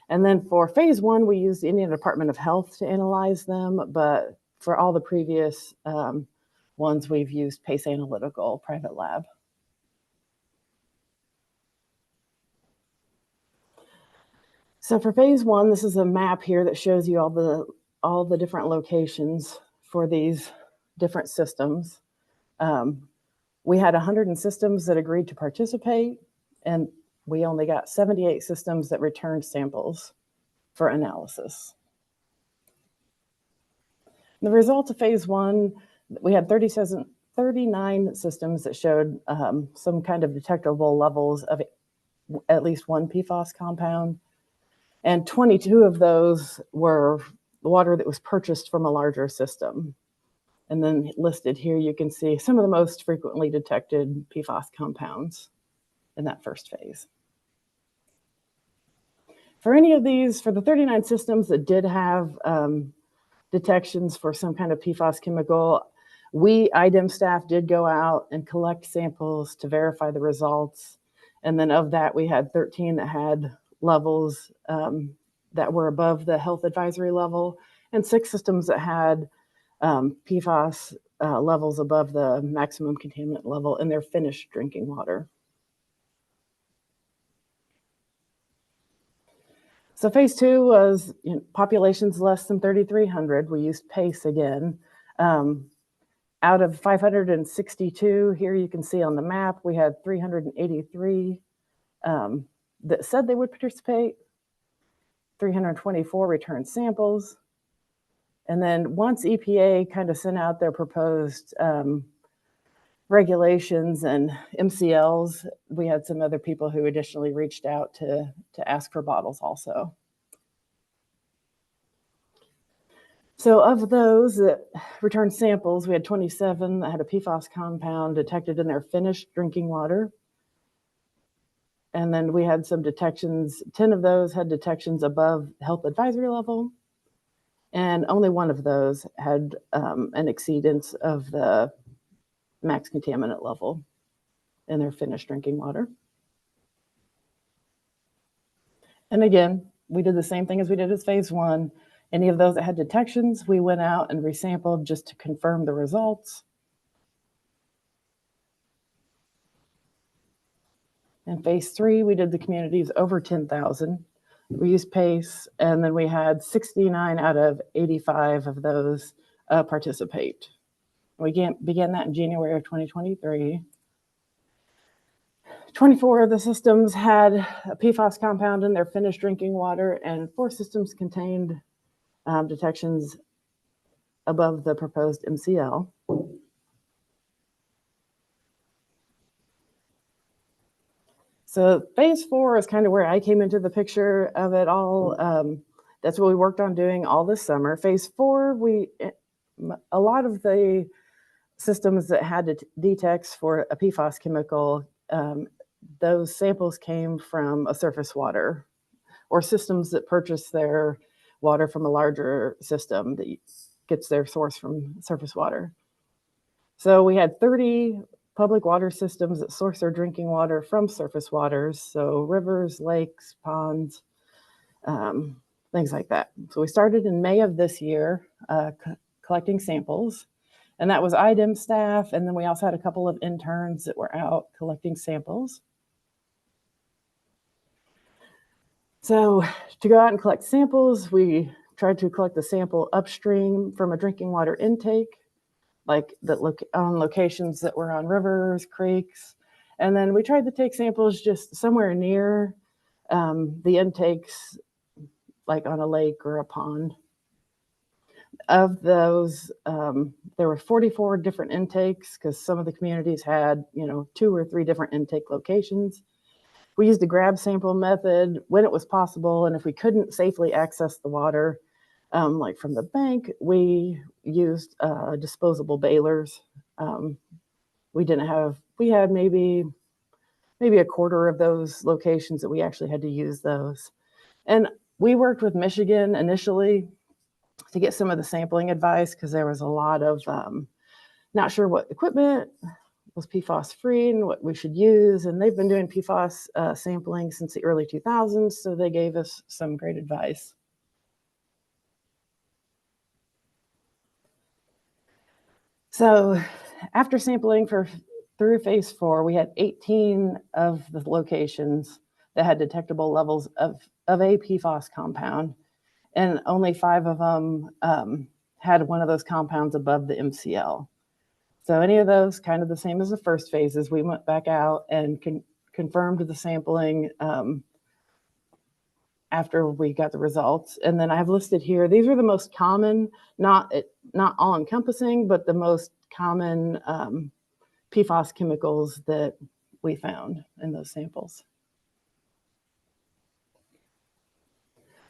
And then for phase 1, we used the Indiana Department of Health to analyze them, but for all the previous ones, we've used Pace Analytical private lab. So for phase 1, this is a map here that shows you all the different locations for these different systems. We had 100 systems that agreed to participate, and we only got 78 systems that returned samples for analysis. The results of phase 1, we had 39 systems that showed some kind of detectable levels of at least 1 PFAS compound. And 22 of those were water that was purchased from a larger system. And then listed here, you can see some of the most frequently detected PFAS compounds in that first phase. For any of these, for the 39 systems that did have detections for some kind of PFAS chemical, IDEM staff did go out and collect samples to verify the results. And then of that, we had 13 that had levels that were above the health advisory level, and 6 systems that had PFAS levels above the maximum contaminant level in their finished drinking water. So phase 2 was populations less than 3,300. We used PACE again. Out of 562, here you can see on the map, we had 383 that said they would participate, 324 returned samples. And then once EPA kind of sent out their proposed regulations and MCLs. We had some other people who additionally reached out to ask for bottles also. So of those that returned samples, we had 27 that had a PFAS compound detected in their finished drinking water. And then we had some detections, 10 of those had detections above health advisory level. And only one of those had an exceedance of the max contaminant level in their finished drinking water. And again, we did the same thing as we did as phase 1. Any of those that had detections, we went out and resampled just to confirm the results. In phase 3, we did the communities over 10,000. We used PACE, and then we had 69 out of 85 of those participate. We began that in January of 2023. 24 of the systems had a PFAS compound in their finished drinking water, and 4 systems contained detections above the proposed MCL. So phase 4 is kind of where I came into the picture of it all. That's what we worked on doing all this summer. Phase 4, a lot of the systems that had detects for a PFAS chemical, those samples came from a surface water, or systems that purchase their water from a larger system that gets their source from surface water. So we had 30 public water systems that source their drinking water from surface waters, so rivers, lakes, ponds, things like that. So we started in May of this year collecting samples, and that was IDEM staff, and then we also had a couple of interns that were out collecting samples. So to go out and collect samples, we tried to collect the sample upstream from a drinking water intake, like on locations that were on rivers, creeks. And then we tried to take samples just somewhere near the intakes, like on a lake or a pond. Of those, there were 44 different intakes because some of the communities had, 2 or 3 different intake locations. We used a grab sample method when it was possible, and if we couldn't safely access the water, like from the bank, we used disposable bailers. We had maybe a quarter of those locations that we actually had to use those. And we worked with Michigan initially to get some of the sampling advice because there was a lot of not sure what equipment was PFAS free and what we should use. And they've been doing PFAS sampling since the early 2000s, so they gave us some great advice. So after sampling through phase 4, we had 18 of the locations that had detectable levels of a PFAS compound, and only 5 of them had one of those compounds above the MCL. So any of those, kind of the same as the first phases, we went back out and confirmed the sampling after we got the results. And then I have listed here, these are the most common, not all encompassing, but the most common PFAS chemicals that we found in those samples.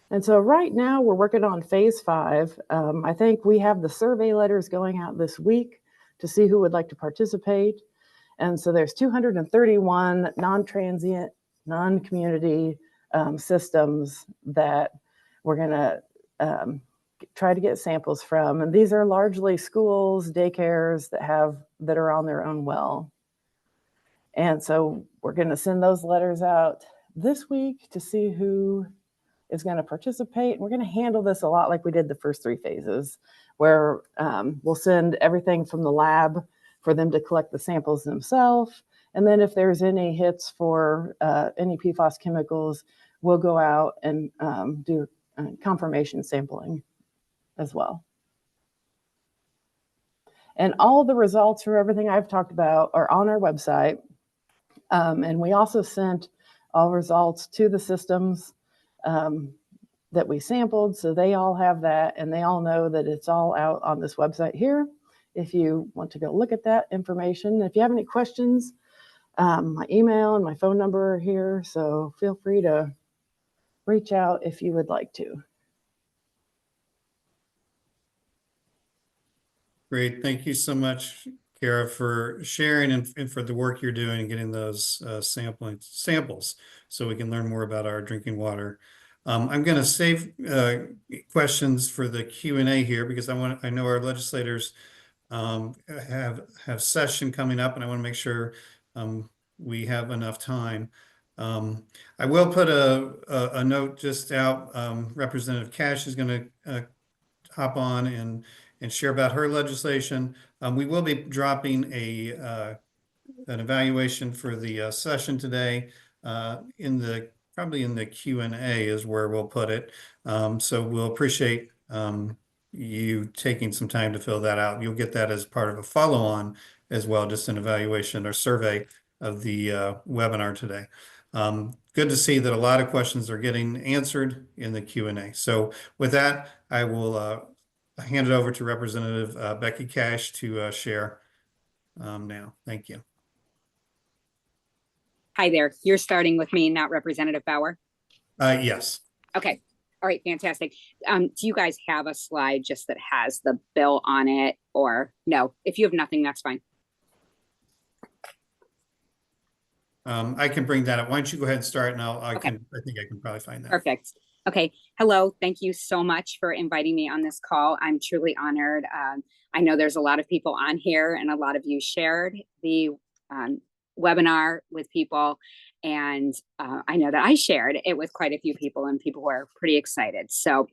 And so right now we're working on phase 5. I think we have the survey letters going out this week to see who would like to participate. And so there's 231 non-transient, non-community systems that we're gonna try to get samples from. And these are largely schools, daycares that are on their own well. And so we're gonna send those letters out this week to see who is going to participate. We're going to handle this a lot like we did the first 3 phases, where we'll send everything from the lab for them to collect the samples themselves. And then if there's any hits for any PFAS chemicals, we'll go out and do confirmation sampling as well. And all the results for everything I've talked about are on our website. And we also sent all results to the systems that we sampled, so they all have that, and they all know that it's all out on this website here. if you want to go look at that information. If you have any questions, my email and my phone number are here, so feel free to reach out if you would like to. Great. Thank you so much, Kara, for sharing and for the work you're doing and getting those samples so we can learn more about our drinking water. I'm going to save questions for the Q&A here because I know our legislators have session coming up, and I want to make sure we have enough time. I will put a note just out. Representative Cash is going to hop on and share about her legislation. We will be dropping an evaluation for the session today probably in the Q&A is where we'll put it. So we'll appreciate you taking some time to fill that out. You'll get that as part of a follow-on as well, just an evaluation or survey of the webinar today. Good to see that a lot of questions are getting answered in the Q&A. So with that, I will hand it over to Representative Becky Cash to share now. Thank you. Hi there. You're starting with me, not Representative Bauer? Yes. Okay. All right. Fantastic. Do you guys have a slide just that has the bill on it, or no? If you have nothing, that's fine. I can bring that up. Why don't you go ahead and start, and I Okay. think I can probably find that. Perfect. Okay. Hello. Thank you so much for inviting me on this call. I'm truly honored. I know there's a lot of people on here, and a lot of you shared the webinar with people. And I know that I shared it with quite a few people, and people were pretty excited. So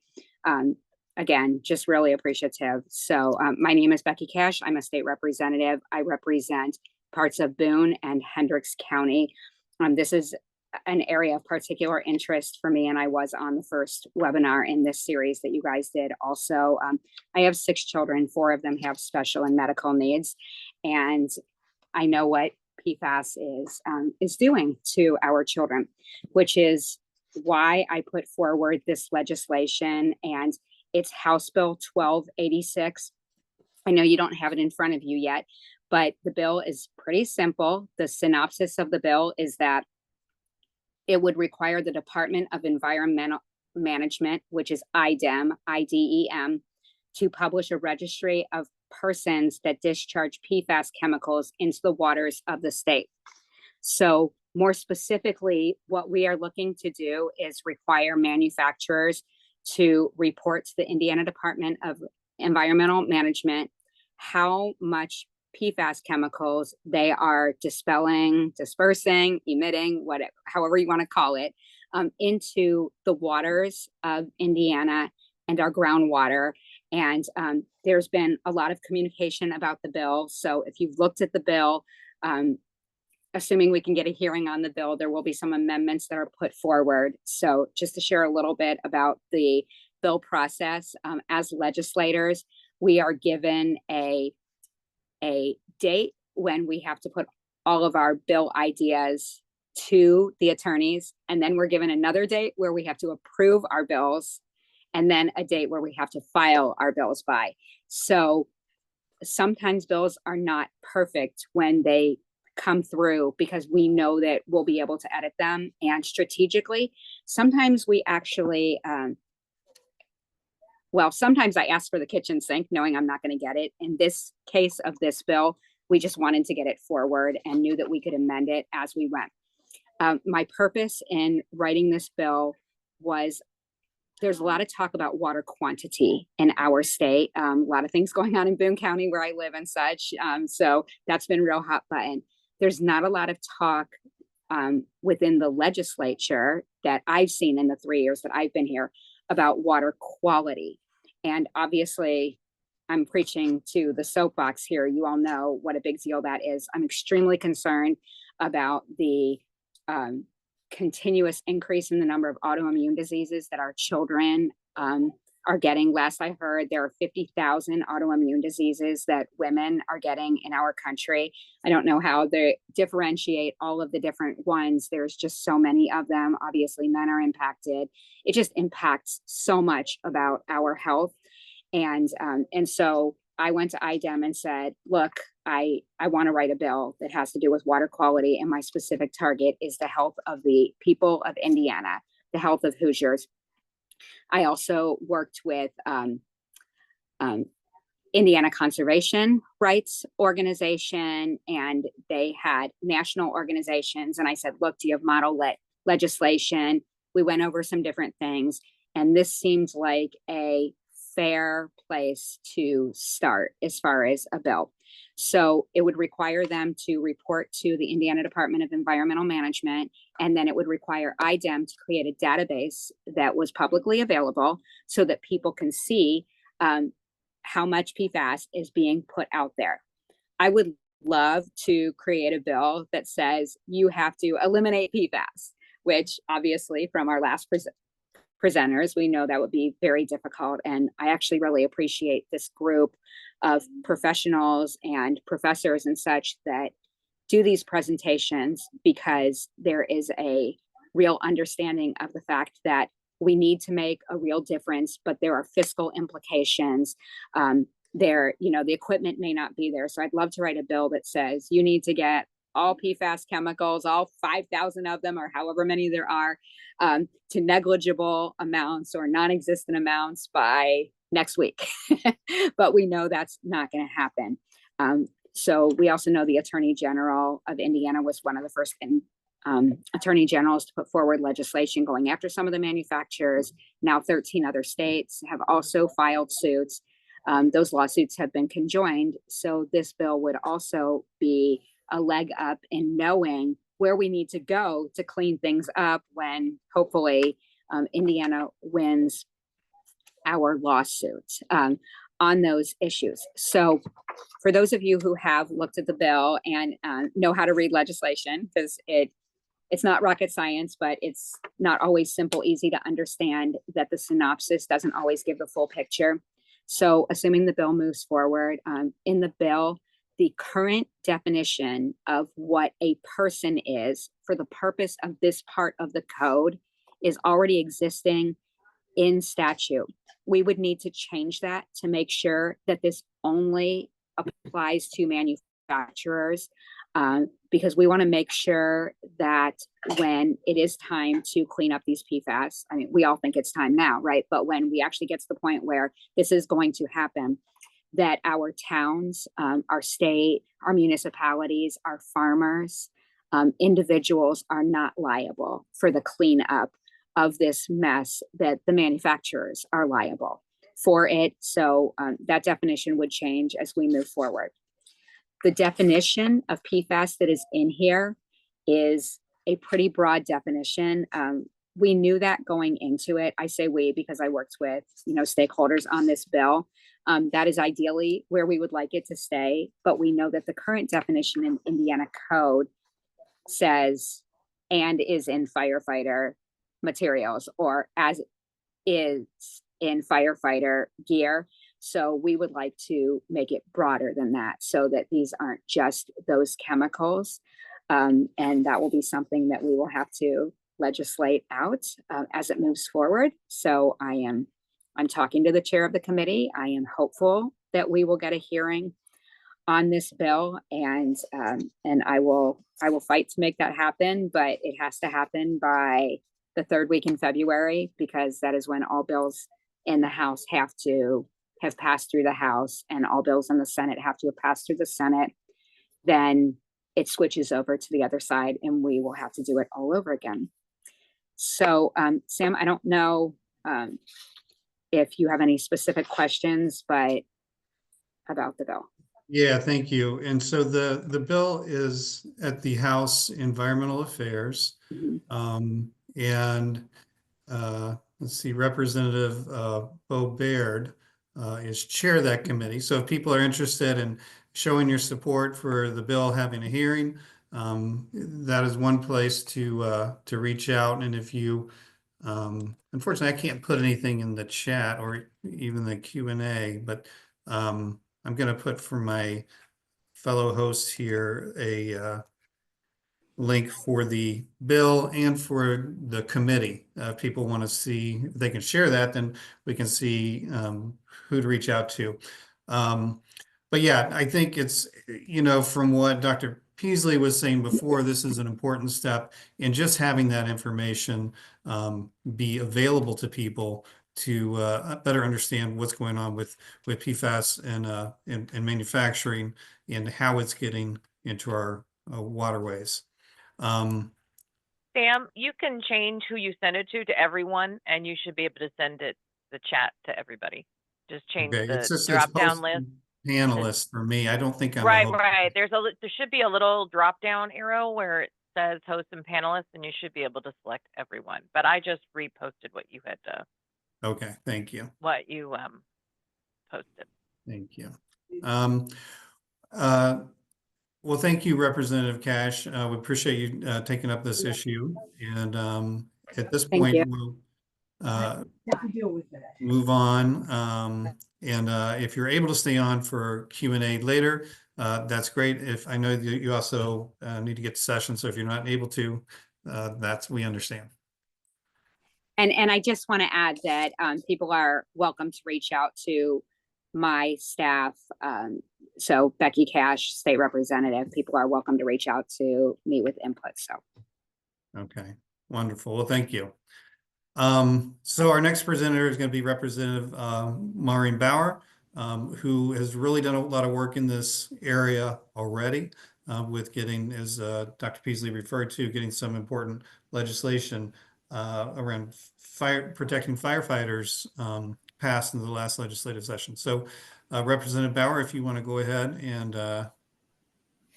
again, just really appreciative. So my name is Becky Cash. I'm a state representative. I represent parts of Boone and Hendricks County. This is an area of particular interest for me, and I was on the first webinar in this series that you guys did also. I have 6 children. 4 of them have special and medical needs, and I know what PFAS is doing to our children, which is why I put forward this legislation, and it's House Bill 1286. I know you don't have it in front of you yet, but the bill is pretty simple. The synopsis of the bill is that it would require the Department of Environmental Management, which is IDEM, IDEM, to publish a registry of persons that discharge PFAS chemicals into the waters of the state. So more specifically, what we are looking to do is require manufacturers to report to the Indiana Department of Environmental Management how much PFAS chemicals they are dispelling, dispersing, emitting, however you want to call it, into the waters of Indiana and our groundwater. And there's been a lot of communication about the bill. So if you've looked at the bill, assuming we can get a hearing on the bill, there will be some amendments that are put forward. So just to share a little bit about the bill process, as legislators, we are given a date when we have to put all of our bill ideas to the attorneys. And then we're given another date where we have to approve our bills, and then a date where we have to file our bills by. So sometimes bills are not perfect when they come through, because we know that we'll be able to edit them. And strategically, sometimes we actually, sometimes I ask for the kitchen sink knowing I'm not going to get it. In this case of this bill, we just wanted to get it forward and knew that we could amend it as we went. My purpose in writing this bill was, there's a lot of talk about water quantity in our state. A lot of things going on in Boone County where I live and such. So that's been real hot button. There's not a lot of talk within the legislature that I've seen in the 3 years that I've been here about water quality. And obviously, I'm preaching to the soapbox here. You all know what a big deal that is. I'm extremely concerned about the continuous increase in the number of autoimmune diseases that our children are getting. Last I heard, there are 50,000 autoimmune diseases that women are getting in our country. I don't know how they differentiate all of the different ones. There's just so many of them. Obviously, men are impacted. It just impacts so much about our health. And so I went to IDEM and said, look, I want to write a bill that has to do with water quality, and my specific target is the health of the people of Indiana, the health of Hoosiers. I also worked with Indiana Conservation Rights Organization, and they had national organizations. And I said, look, do you have model legislation? We went over some different things, and this seems like a fair place to start as far as a bill. So it would require them to report to the Indiana Department of Environmental Management, and then it would require IDEM to create a database that was publicly available so that people can see how much PFAS is being put out there. I would love to create a bill that says you have to eliminate PFAS, which obviously from our last presenters, we know that would be very difficult. And I actually really appreciate this group of professionals and professors and such that do these presentations, because there is a real understanding of the fact that we need to make a real difference, but there are fiscal implications. The equipment may not be there. So I'd love to write a bill that says you need to get all PFAS chemicals, all 5,000 of them, or however many there are, to negligible amounts or non-existent amounts by next week. But we know that's not going to happen. So we also know the Attorney General of Indiana was one of the first attorney generals to put forward legislation going after some of the manufacturers. Now 13 other states have also filed suits. Those lawsuits have been conjoined. So this bill would also be a leg up in knowing where we need to go to clean things up when hopefully Indiana wins our lawsuit on those issues. So for those of you who have looked at the bill and know how to read legislation, because it's not rocket science, but it's not always simple, easy to understand, that the synopsis doesn't always give the full picture. So assuming the bill moves forward, in the bill, the current definition of what a person is for the purpose of this part of the code is already existing in statute. We would need to change that to make sure that this only applies to manufacturers, because we want to make sure that when it is time to clean up these PFAS, I mean, we all think it's time now, right? But when we actually get to the point where this is going to happen, that our towns, our state, our municipalities, our farmers, individuals are not liable for the cleanup of this mess, that the manufacturers are liable for it. So that definition would change as we move forward. The definition of PFAS that is in here is a pretty broad definition. We knew that going into it. I say we because I worked with stakeholders on this bill. That is ideally where we would like it to stay, but we know that the current definition in Indiana code says and is in firefighter materials, or as is in firefighter gear. So we would like to make it broader than that, so that these aren't just those chemicals. And that will be something that we will have to legislate out as it moves forward. So I'm talking to the chair of the committee. I am hopeful that we will get a hearing on this bill, and I will fight to make that happen, but it has to happen by the third week in February, because that is when all bills in the House have to have passed through the House, and all bills in the Senate have to have passed through the Senate. Then it switches over to the other side, and we will have to do it all over again. So, Sam, I don't know if you have any specific questions, but about the bill. Yeah, thank you. And so the bill is at the House Environmental Affairs. Mm-hmm. And let's see, Representative Bo Baird is chair of that committee. So if people are interested in showing your support for the bill having a hearing, that is one place to reach out. And if you, unfortunately, I can't put anything in the chat or even the Q&A, but I'm going to put for my fellow hosts here a link for the bill and for the committee. If people want to see, if they can share that, then we can see who to reach out to. But yeah, I think it's, from what Dr. Peasley was saying before, this is an important step in just having that information be available to people to better understand what's going on with PFAS and manufacturing and how it's getting into our waterways. Sam, you can change who you send it to everyone, and you should be able to send the chat to everybody. Just change Okay, the it's just drop down list. Panelist for me. I don't think I'm a Right, host. right. There should be a little drop down arrow where it says host and panelists, and you should be able to select everyone. But I just reposted what you had Okay, thank you. Posted. Thank you. Well, thank you, Representative Cash. We appreciate you taking up this issue. And at this Thank point, you. we'll move on. And if you're able to stay on for Q&A later, that's great. If I know you also need to get to session, so if you're not able to, we understand. And I just want to add that people are welcome to reach out to my staff. So Becky Cash, state representative, people are welcome to reach out to me with input. So. Okay, wonderful. Well, thank you. So our next presenter is going to be Representative Maureen Bauer, who has really done a lot of work in this area already with getting, as Dr. Peasley referred to, getting some important legislation around protecting firefighters passed in the last legislative session. So Representative Bauer, if you want to go ahead and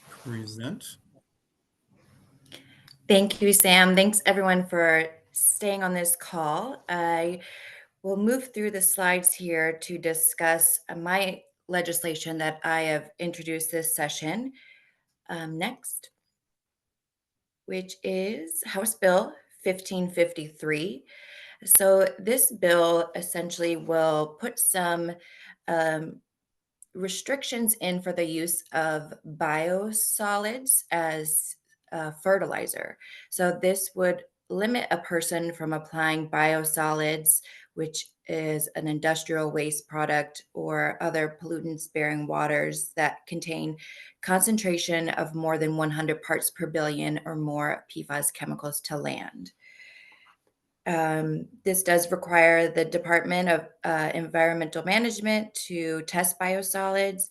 present. Thank you, Sam. Thanks everyone for staying on this call. I will move through the slides here to discuss my legislation that I have introduced this session. Next, which is House Bill 1553. So this bill essentially will put some restrictions in for the use of biosolids as fertilizer. So this would limit a person from applying biosolids, which is an industrial waste product or other pollutants bearing waters that contain concentration of more than 100 parts per billion or more PFAS chemicals to land. This does require the Department of Environmental Management to test biosolids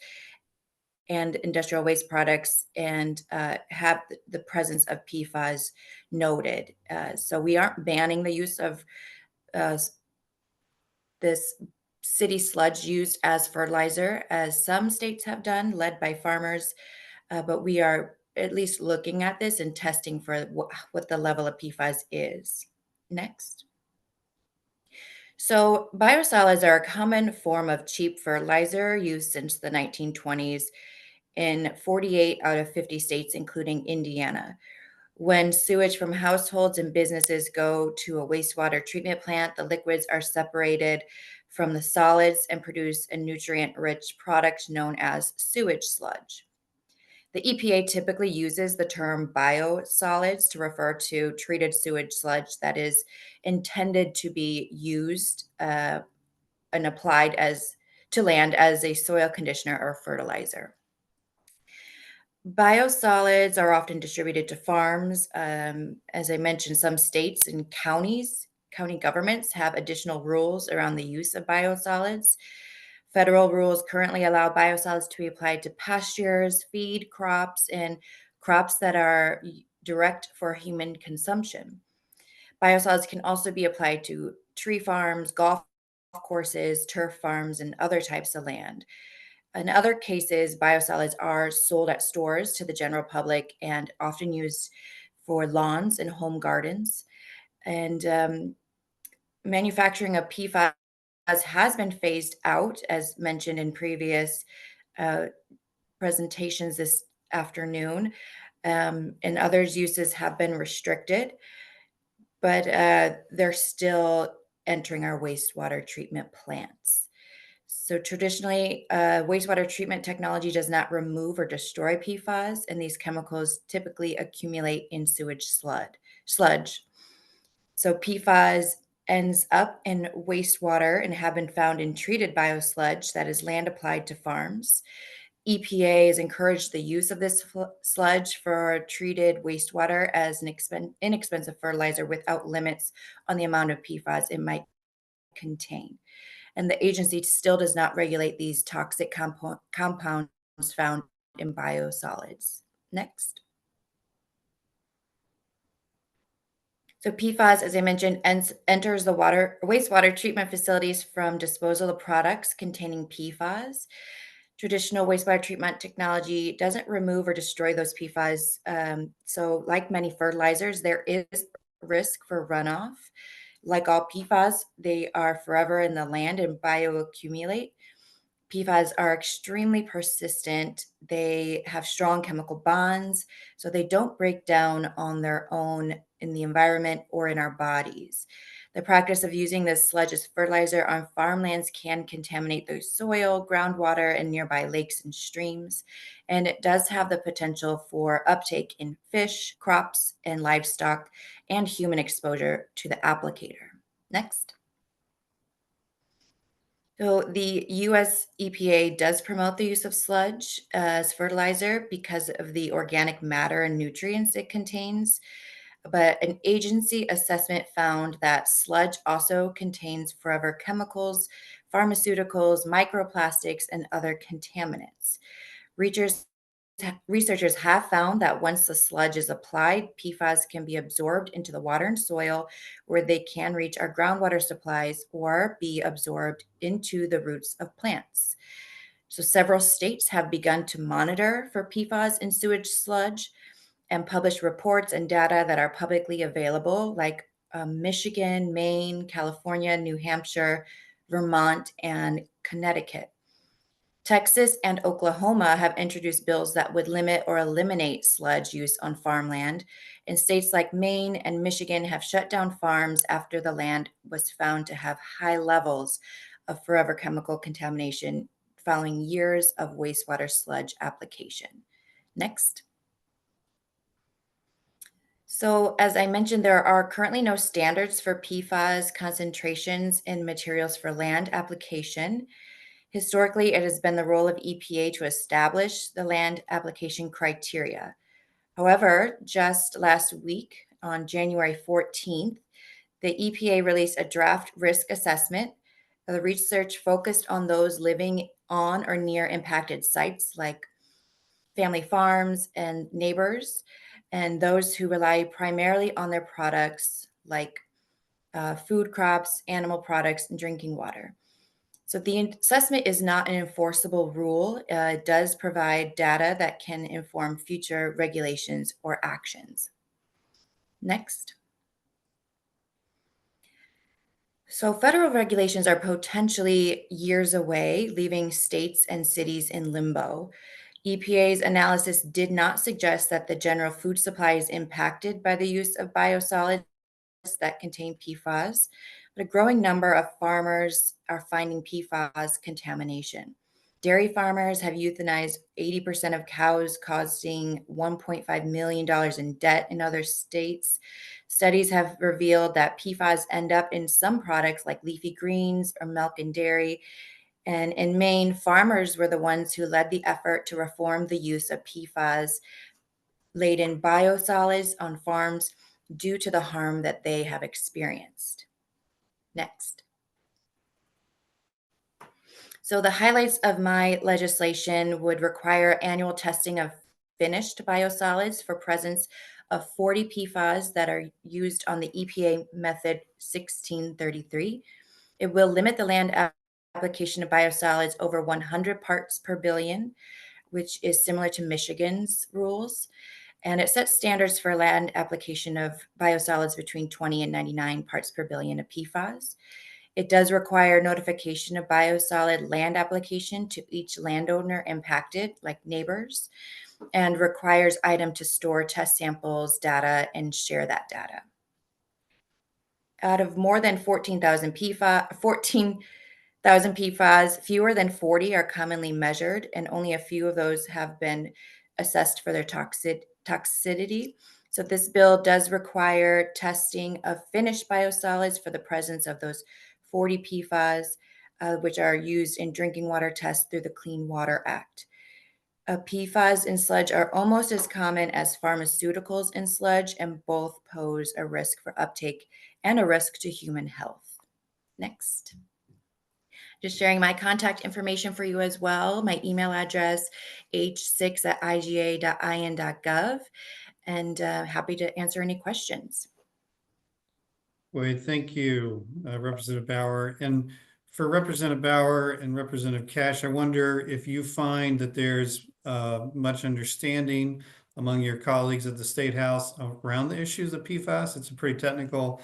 and industrial waste products and have the presence of PFAS noted. So we aren't banning the use of this city sludge used as fertilizer, as some states have done, led by farmers, but we are at least looking at this and testing for what the level of PFAS is. Next. So biosolids are a common form of cheap fertilizer used since the 1920s in 48 out of 50 states, including Indiana. When sewage from households and businesses go to a wastewater treatment plant, the liquids are separated from the solids and produce a nutrient-rich product known as sewage sludge. The EPA typically uses the term biosolids to refer to treated sewage sludge that is intended to be used and applied to land as a soil conditioner or fertilizer. Biosolids are often distributed to farms. As I mentioned, some states and county governments have additional rules around the use of biosolids. Federal rules currently allow biosolids to be applied to pastures, feed crops, and crops that are direct for human consumption. Biosolids can also be applied to tree farms, golf courses, turf farms, and other types of land. In other cases, biosolids are sold at stores to the general public and often used for lawns and home gardens. And manufacturing of PFAS has been phased out, as mentioned in previous presentations this afternoon, and others' uses have been restricted, but they're still entering our wastewater treatment plants. So traditionally, wastewater treatment technology does not remove or destroy PFAS, and these chemicals typically accumulate in sewage sludge. So PFAS ends up in wastewater and have been found in treated biosludge that is land applied to farms. EPA has encouraged the use of this sludge for treated wastewater as an inexpensive fertilizer without limits on the amount of PFAS it might contain. And the agency still does not regulate these toxic compounds found in biosolids. Next. So PFAS, as I mentioned, enters the wastewater treatment facilities from disposal of products containing PFAS. Traditional wastewater treatment technology doesn't remove or destroy those PFAS. So like many fertilizers, there is risk for runoff. Like all PFAS, they are forever in the land and bioaccumulate. PFAS are extremely persistent. They have strong chemical bonds, so they don't break down on their own in the environment or in our bodies. The practice of using this sludge as fertilizer on farmlands can contaminate the soil, groundwater, and nearby lakes and streams. And it does have the potential for uptake in fish, crops, and livestock, and human exposure to the applicator. Next. So the US EPA does promote the use of sludge as fertilizer because of the organic matter and nutrients it contains. But an agency assessment found that sludge also contains forever chemicals, pharmaceuticals, microplastics, and other contaminants. Researchers have found that once the sludge is applied, PFAS can be absorbed into the water and soil, where they can reach our groundwater supplies or be absorbed into the roots of plants. So several states have begun to monitor for PFAS in sewage sludge and publish reports and data that are publicly available, like Michigan, Maine, California, New Hampshire, Vermont, and Connecticut. Texas and Oklahoma have introduced bills that would limit or eliminate sludge use on farmland, and states like Maine and Michigan have shut down farms after the land was found to have high levels of forever chemical contamination following years of wastewater sludge application. Next. So, as I mentioned, there are currently no standards for PFAS concentrations in materials for land application. Historically, it has been the role of EPA to establish the land application criteria. However, just last week, on January 14th, the EPA released a draft risk assessment. The research focused on those living on or near impacted sites like family farms and neighbors, and those who rely primarily on their products like food crops, animal products, and drinking water. So the assessment is not an enforceable rule. It does provide data that can inform future regulations or actions. Next. So federal regulations are potentially years away, leaving states and cities in limbo. EPA's analysis did not suggest that the general food supply is impacted by the use of biosolids that contain PFAS, but a growing number of farmers are finding PFAS contamination. Dairy farmers have euthanized 80% of cows, causing $1.5 million in debt in other states. Studies have revealed that PFAS end up in some products like leafy greens or milk and dairy. And in Maine, farmers were the ones who led the effort to reform the use of PFAS-laden biosolids on farms due to the harm that they have experienced. Next. So the highlights of my legislation would require annual testing of finished biosolids for presence of 40 PFAS that are used on the EPA method 1633. It will limit the land application of biosolids over 100 parts per billion, which is similar to Michigan's rules. And it sets standards for land application of biosolids between 20 and 99 parts per billion of PFAS. It does require notification of biosolid land application to each landowner impacted, like neighbors, and requires item to store test samples, data, and share that data. Out of more than 14,000 PFAS, fewer than 40 are commonly measured, and only a few of those have been assessed for their toxicity. So this bill does require testing of finished biosolids for the presence of those 40 PFAS, which are used in drinking water tests through the Clean Water Act. PFAS in sludge are almost as common as pharmaceuticals in sludge, and both pose a risk for uptake and a risk to human health. Next. Just sharing my contact information for you as well. My email address, h6@iga.in.gov, and happy to answer any questions. Wait, thank you, Representative Bauer. And for Representative Bauer and Representative Cash, I wonder if you find that there's much understanding among your colleagues at the State House around the issues of PFAS. It's a pretty technical,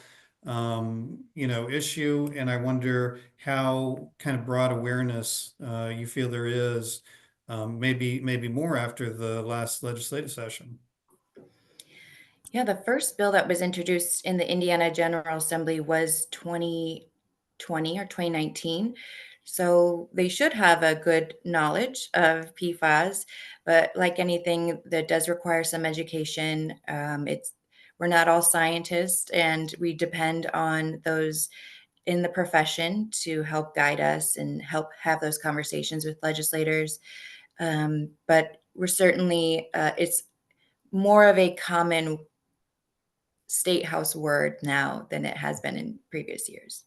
issue, and I wonder how kind of broad awareness you feel there is, maybe more after the last legislative session. Yeah, the first bill that was introduced in the Indiana General Assembly was 2020 or 2019. So they should have a good knowledge of PFAS, but like anything that does require some education, we're not all scientists, and we depend on those in the profession to help guide us and help have those conversations with legislators. But we're certainly, it's more of a common State House word now than it has been in previous years.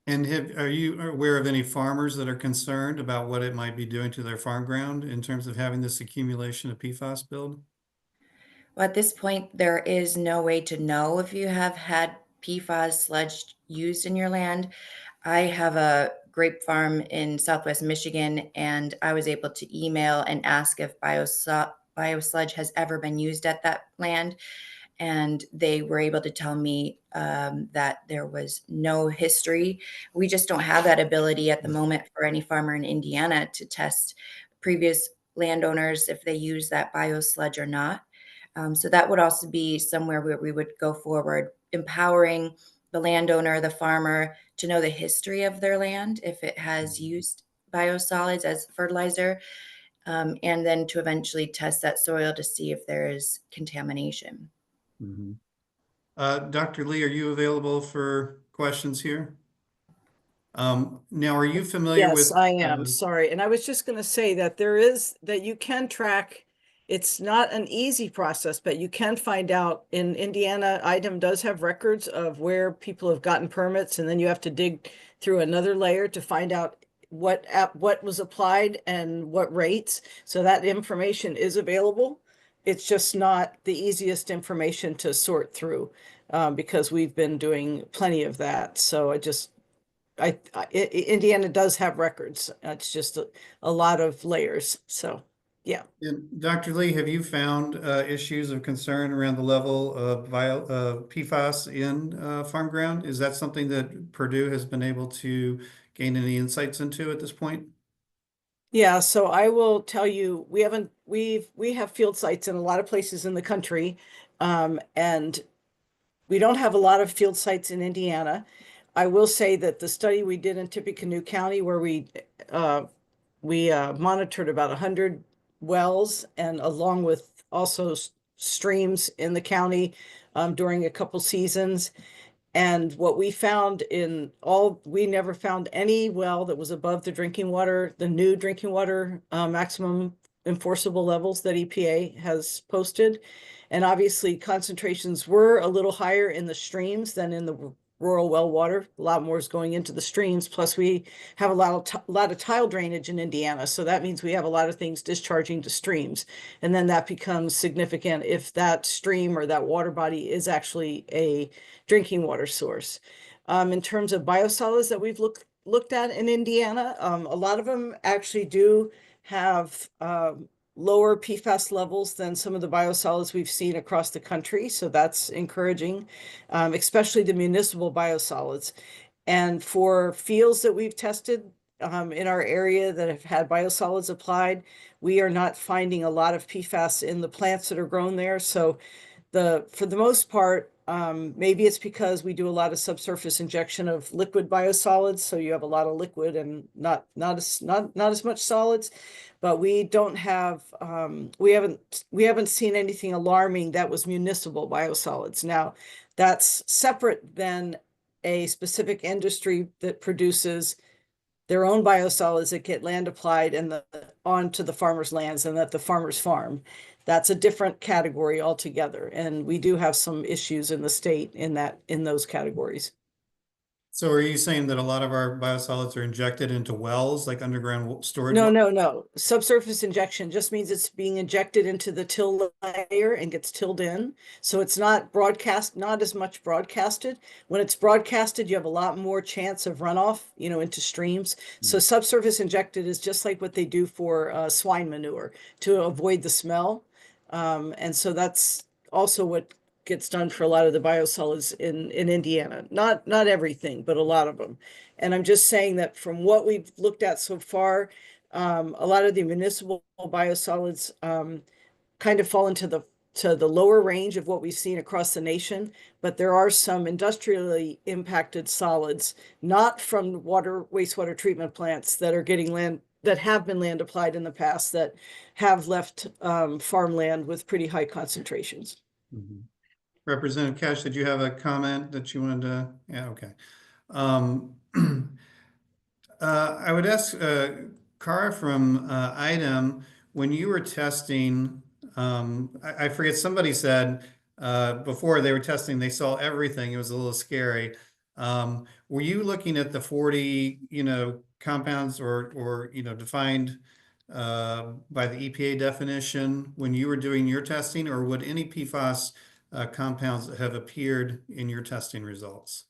And are you aware of any farmers that are concerned about what it might be doing to their farm ground in terms of having this accumulation of PFAS build? Well, at this point, there is no way to know if you have had PFAS sludge used in your land. I have a grape farm in Southwest Michigan, and I was able to email and ask if biosludge has ever been used at that land. And they were able to tell me that there was no history. We just don't have that ability at the moment for any farmer in Indiana to test previous landowners if they use that biosludge or not. So that would also be somewhere where we would go forward, empowering the landowner, the farmer, to know the history of their land if it has used biosolids as fertilizer, and then to eventually test that soil to see if there is contamination. Mm-hmm. Dr. Lee, are you available for questions here? Now, are you familiar with? Yes, I am. Sorry. And I was just going to say that that you can track. It's not an easy process, but you can find out. In Indiana, IDEM does have records of where people have gotten permits, and then you have to dig through another layer to find out what was applied and what rates. So that information is available. It's just not the easiest information to sort through, because we've been doing plenty of that. So Indiana does have records. It's just a lot of layers. So, yeah. And Dr. Lee, have you found issues of concern around the level of PFAS in farm ground? Is that something that Purdue has been able to gain any insights into at this point? Yeah, so I will tell you, we have field sites in a lot of places in the country, and we don't have a lot of field sites in Indiana. I will say that the study we did in Tippecanoe County, where we monitored about 100 wells, and along with also streams in the county during a couple seasons. And what we found we never found any well that was above the new drinking water maximum enforceable levels that EPA has posted. And obviously concentrations were a little higher in the streams than in the rural well water. A lot more is going into the streams. Plus we have a lot of tile drainage in Indiana. So that means we have a lot of things discharging to streams. And then that becomes significant if that stream or that water body is actually a drinking water source. In terms of biosolids that we've looked at in Indiana, a lot of them actually do have lower PFAS levels than some of the biosolids we've seen across the country. So that's encouraging, especially the municipal biosolids. And for fields that we've tested in our area that have had biosolids applied, we are not finding a lot of PFAS in the plants that are grown there. So for the most part, Maybe it's because we do a lot of subsurface injection of liquid biosolids, so you have a lot of liquid and not as much solids. But we don't have we haven't seen anything alarming that was municipal biosolids. Now, that's separate than a specific industry that produces their own biosolids that get land applied and onto the farmers' lands and that the farmers farm. That's a different category altogether. And we do have some issues in the state in those categories. So are you saying that a lot of our biosolids are injected into wells, like underground storage? No. Subsurface injection just means it's being injected into the till layer and gets tilled in. So it's not as much broadcasted. When it's broadcasted, you have a lot more chance of runoff, into streams. So subsurface injected is just like what they do for swine manure to avoid the smell. And so that's also what gets done for a lot of the biosolids in Indiana. Not everything, but a lot of them. And I'm just saying that from what we've looked at so far, a lot of the municipal biosolids kind of fall into the lower range of what we've seen across the nation, but there are some industrially impacted solids, not from wastewater treatment plants that are getting land, that have been land applied in the past, that have left farmland with pretty high concentrations. Mm-hmm. Representative Cash, did you have a comment that you wanted to? Yeah, okay. I would ask Cara from IDEM, when you were testing, I forget, somebody said before they were testing, they saw everything. It was a little scary. Were you looking at the 40, compounds or defined by the EPA definition when you were doing your testing, or would any PFAS compounds have appeared in your testing results?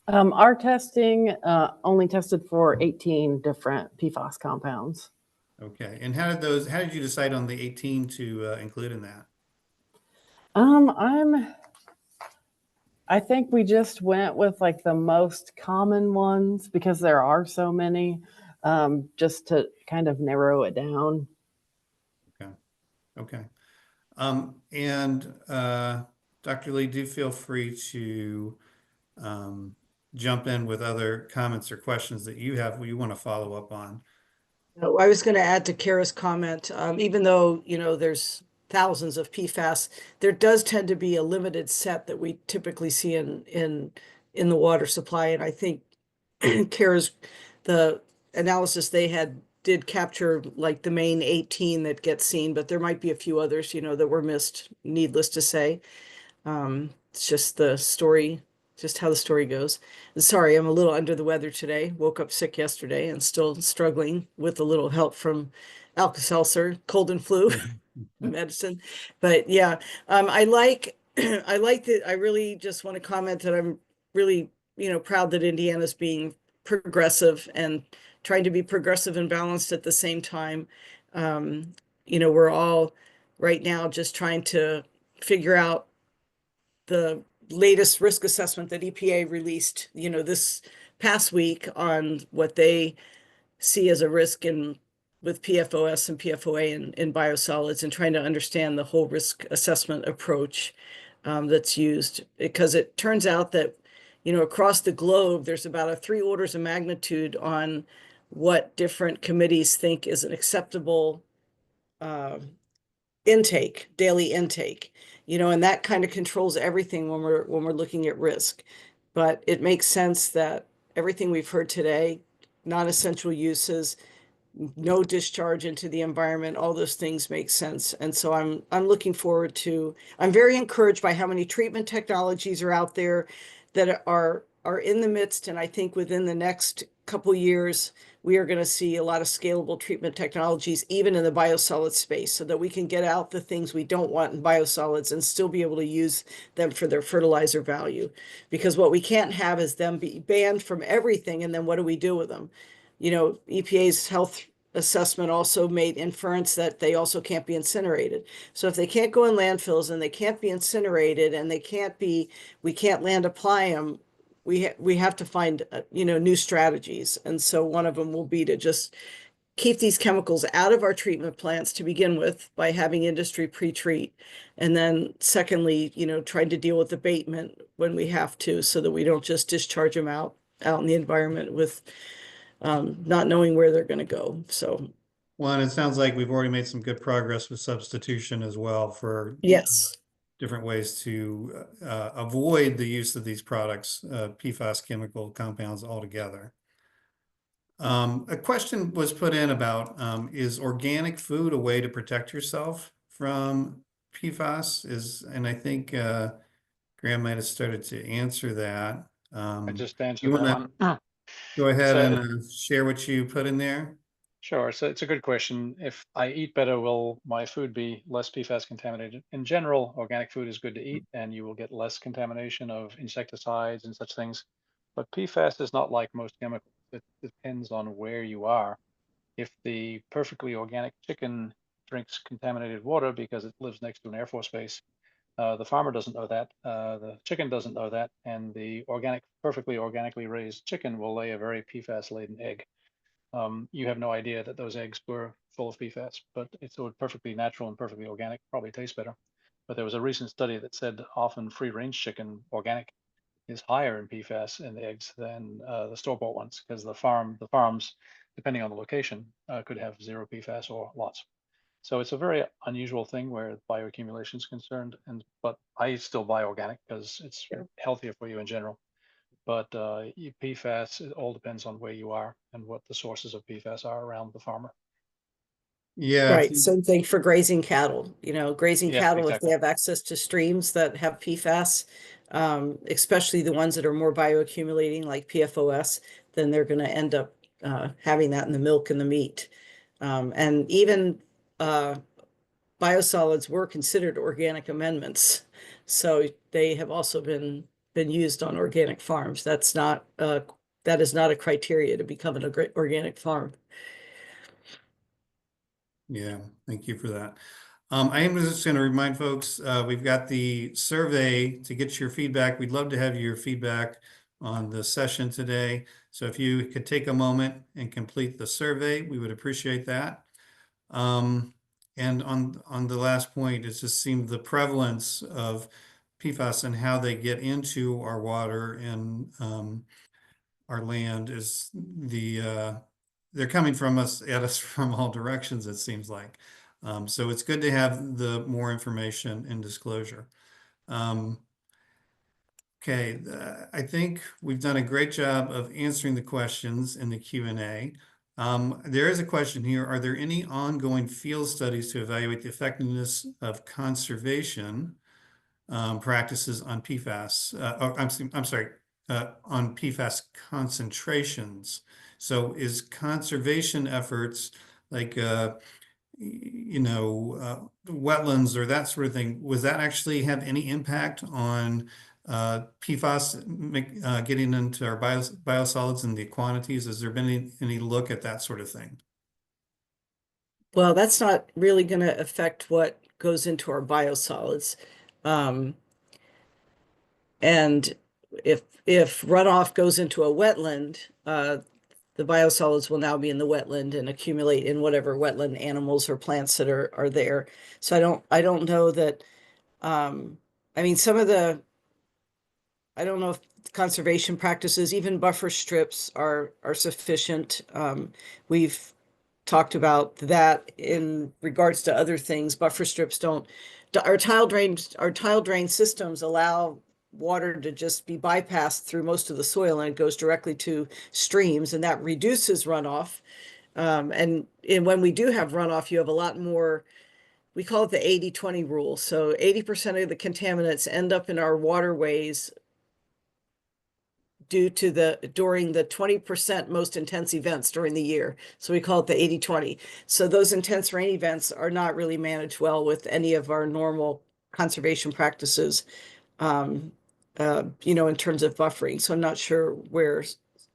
Our testing only tested for 18 different PFAS compounds. Okay, and how did you decide on the 18 to include in that? I think we just went with like the most common ones because there are so many, just to kind of narrow it down. Okay. And Dr. Lee, do feel free to jump in with other comments or questions that you want to follow up on. I was going to add to Kara's comment, even though, there's thousands of PFAS, there does tend to be a limited set that we typically see in the water supply. And I think the analysis they did capture like the main 18 that get seen, but there might be a few others, that were missed, needless to say. It's just the story, just how the story goes. And sorry, I'm a little under the weather today. Woke up sick yesterday and still struggling with a little help from Alka-Seltzer, cold and flu medicine. But yeah, I like that. I really just want to comment that I'm really, proud that Indiana's being progressive and trying to be progressive and balanced at the same time. We're all right now just trying to figure out the latest risk assessment that EPA released, this past week on what they see as a risk with PFOS and PFOA in biosolids, and trying to understand the whole risk assessment approach that's used, because it turns out that, across the globe, there's about 3 orders of magnitude on what different committees think is an acceptable daily intake, and that kind of controls everything when we're looking at risk. But it makes sense that everything we've heard today, non-essential uses, no discharge into the environment, all those things make sense. And so I'm looking forward to, I'm very encouraged by how many treatment technologies are out there that are in the midst. And I think within the next couple years, we are going to see a lot of scalable treatment technologies, even in the biosolid space, so that we can get out the things we don't want in biosolids and still be able to use them for their fertilizer value. Because what we can't have is them be banned from everything. And then what do we do with them? EPA's health assessment also made inference that they also can't be incinerated. So if they can't go in landfills and they can't be incinerated and we can't land apply them, we have to find, new strategies. And so one of them will be to just keep these chemicals out of our treatment plants to begin with by having industry pre-treat. And then secondly, trying to deal with abatement when we have to, so that we don't just discharge them out in the environment with not knowing where they're going to go. So, well, and it sounds like we've already made some good progress with substitution as well for yes. different ways to avoid the use of these products, PFAS chemical compounds altogether. A question was put in about, is organic food a way to protect yourself from PFAS? And I think Graham might have started to answer that. I just You answered want that to one. go ahead So, and share what you put in there? Sure. So it's a good question. If I eat better, will my food be less PFAS contaminated? In general, organic food is good to eat, and you will get less contamination of insecticides and such things. But PFAS is not like most chemicals. It depends on where you are. If the perfectly organic chicken drinks contaminated water because it lives next to an Air Force base, the farmer doesn't know that, the chicken doesn't know that, and the perfectly organically raised chicken will lay a very PFAS-laden egg. You have no idea that those eggs were full of PFAS, but it's perfectly natural and perfectly organic, probably tastes better. But there was a recent study that said often free-range chicken, organic, is higher in PFAS in the eggs than the store-bought ones, because the farms, depending on the location, could have 0 PFAS or lots. So it's a very unusual thing where bioaccumulation is concerned, but I still buy organic because it's healthier for you in general. But PFAS, it all depends on where you are and what the sources of PFAS are around the farmer. Yeah. Right. Same thing for grazing cattle. Grazing Yeah, cattle, if exactly. they have access to streams that have PFAS, especially the ones that are more bioaccumulating like PFOS, then they're going to end up having that in the milk and the meat. And even biosolids were considered organic amendments. So they have also been used on organic farms. That is not a criteria to become an organic farm. Yeah, thank you for that. I am just going to remind folks, we've got the survey to get your feedback. We'd love to have your feedback on the session today. So if you could take a moment and complete the survey, we would appreciate that. And on the last point, it just seemed the prevalence of PFAS and how they get into our water and our land is they're coming at us from all directions, it seems like. So it's good to have the more information and disclosure. Okay, I think we've done a great job of answering the questions in the Q&A. There is a question here. Are there any ongoing field studies to evaluate the effectiveness of conservation practices on PFAS? I'm sorry, on PFAS concentrations. So is conservation efforts like, wetlands or that sort of thing, was that actually have any impact on PFAS getting into our biosolids and the quantities? Has there been any look at that sort of thing? Well, that's not really going to affect what goes into our biosolids. And if runoff goes into a wetland, the biosolids will now be in the wetland and accumulate in whatever wetland animals or plants that are there. So I don't know that. I mean, I don't know if conservation practices, even buffer strips, are sufficient. We've talked about that in regards to other things. Buffer strips don't. Our tile drain systems allow water to just be bypassed through most of the soil, and it goes directly to streams, and that reduces runoff. And when we do have runoff, you have a lot more. We call it the 80-20 rule. So 80% of the contaminants end up in our waterways during the 20% most intense events during the year. So we call it the 80-20. So those intense rain events are not really managed well with any of our normal conservation practices, in terms of buffering. So I'm not sure where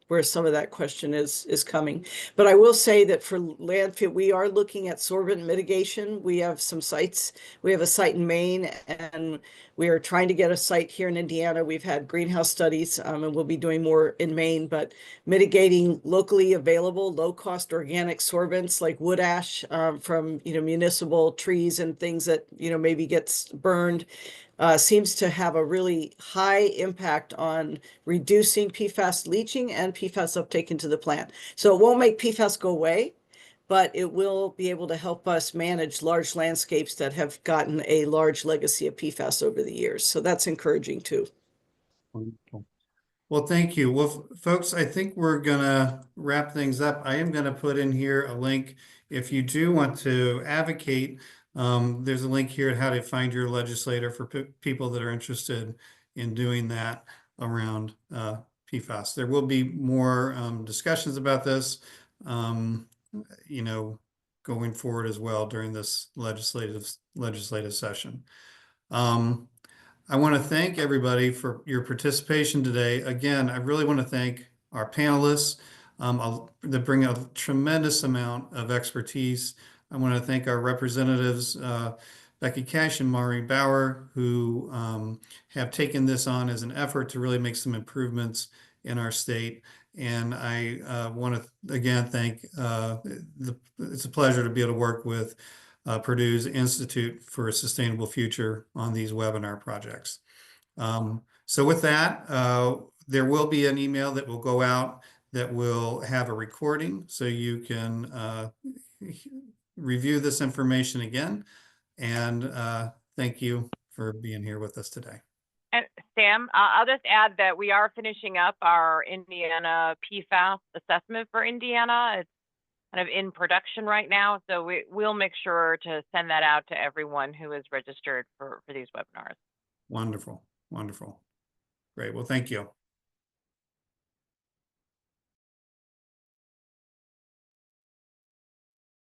where some of that question is coming. But I will say that for landfill, we are looking at sorbent mitigation. We have some sites. We have a site in Maine, and we are trying to get a site here in Indiana. We've had greenhouse studies, and we'll be doing more in Maine, but mitigating locally available low-cost organic sorbents like wood ash from municipal trees and things that maybe gets burned. Seems to have a really high impact on reducing PFAS leaching and PFAS uptake into the plant. So it won't make PFAS go away, but it will be able to help us manage large landscapes that have gotten a large legacy of PFAS over the years. So that's encouraging too. Wonderful. Well, thank you. Well, folks, I think we're gonna wrap things up. I am gonna put in here a link. If you do want to advocate, there's a link here at how to find your legislator for people that are interested in doing that around PFAS. There will be more discussions about this, going forward as well during this legislative session. I want to thank everybody for your participation today. Again, I really want to thank our panelists that bring a tremendous amount of expertise. I want to thank our representatives, Becky Cash and Maury Bauer, who have taken this on as an effort to really make some improvements in our state. And I want to again thank, it's a pleasure to be able to work with Purdue's Institute for a Sustainable Future on these webinar projects. So with that, there will be an email that will go out that will have a recording so you can review this information again. And thank you for being here with us today. And Sam, I'll just add that we are finishing up our Indiana PFAS assessment for Indiana. It's kind of in production right now, so we'll make sure to send that out to everyone who is registered for these webinars. Wonderful, wonderful. Great, well, thank you.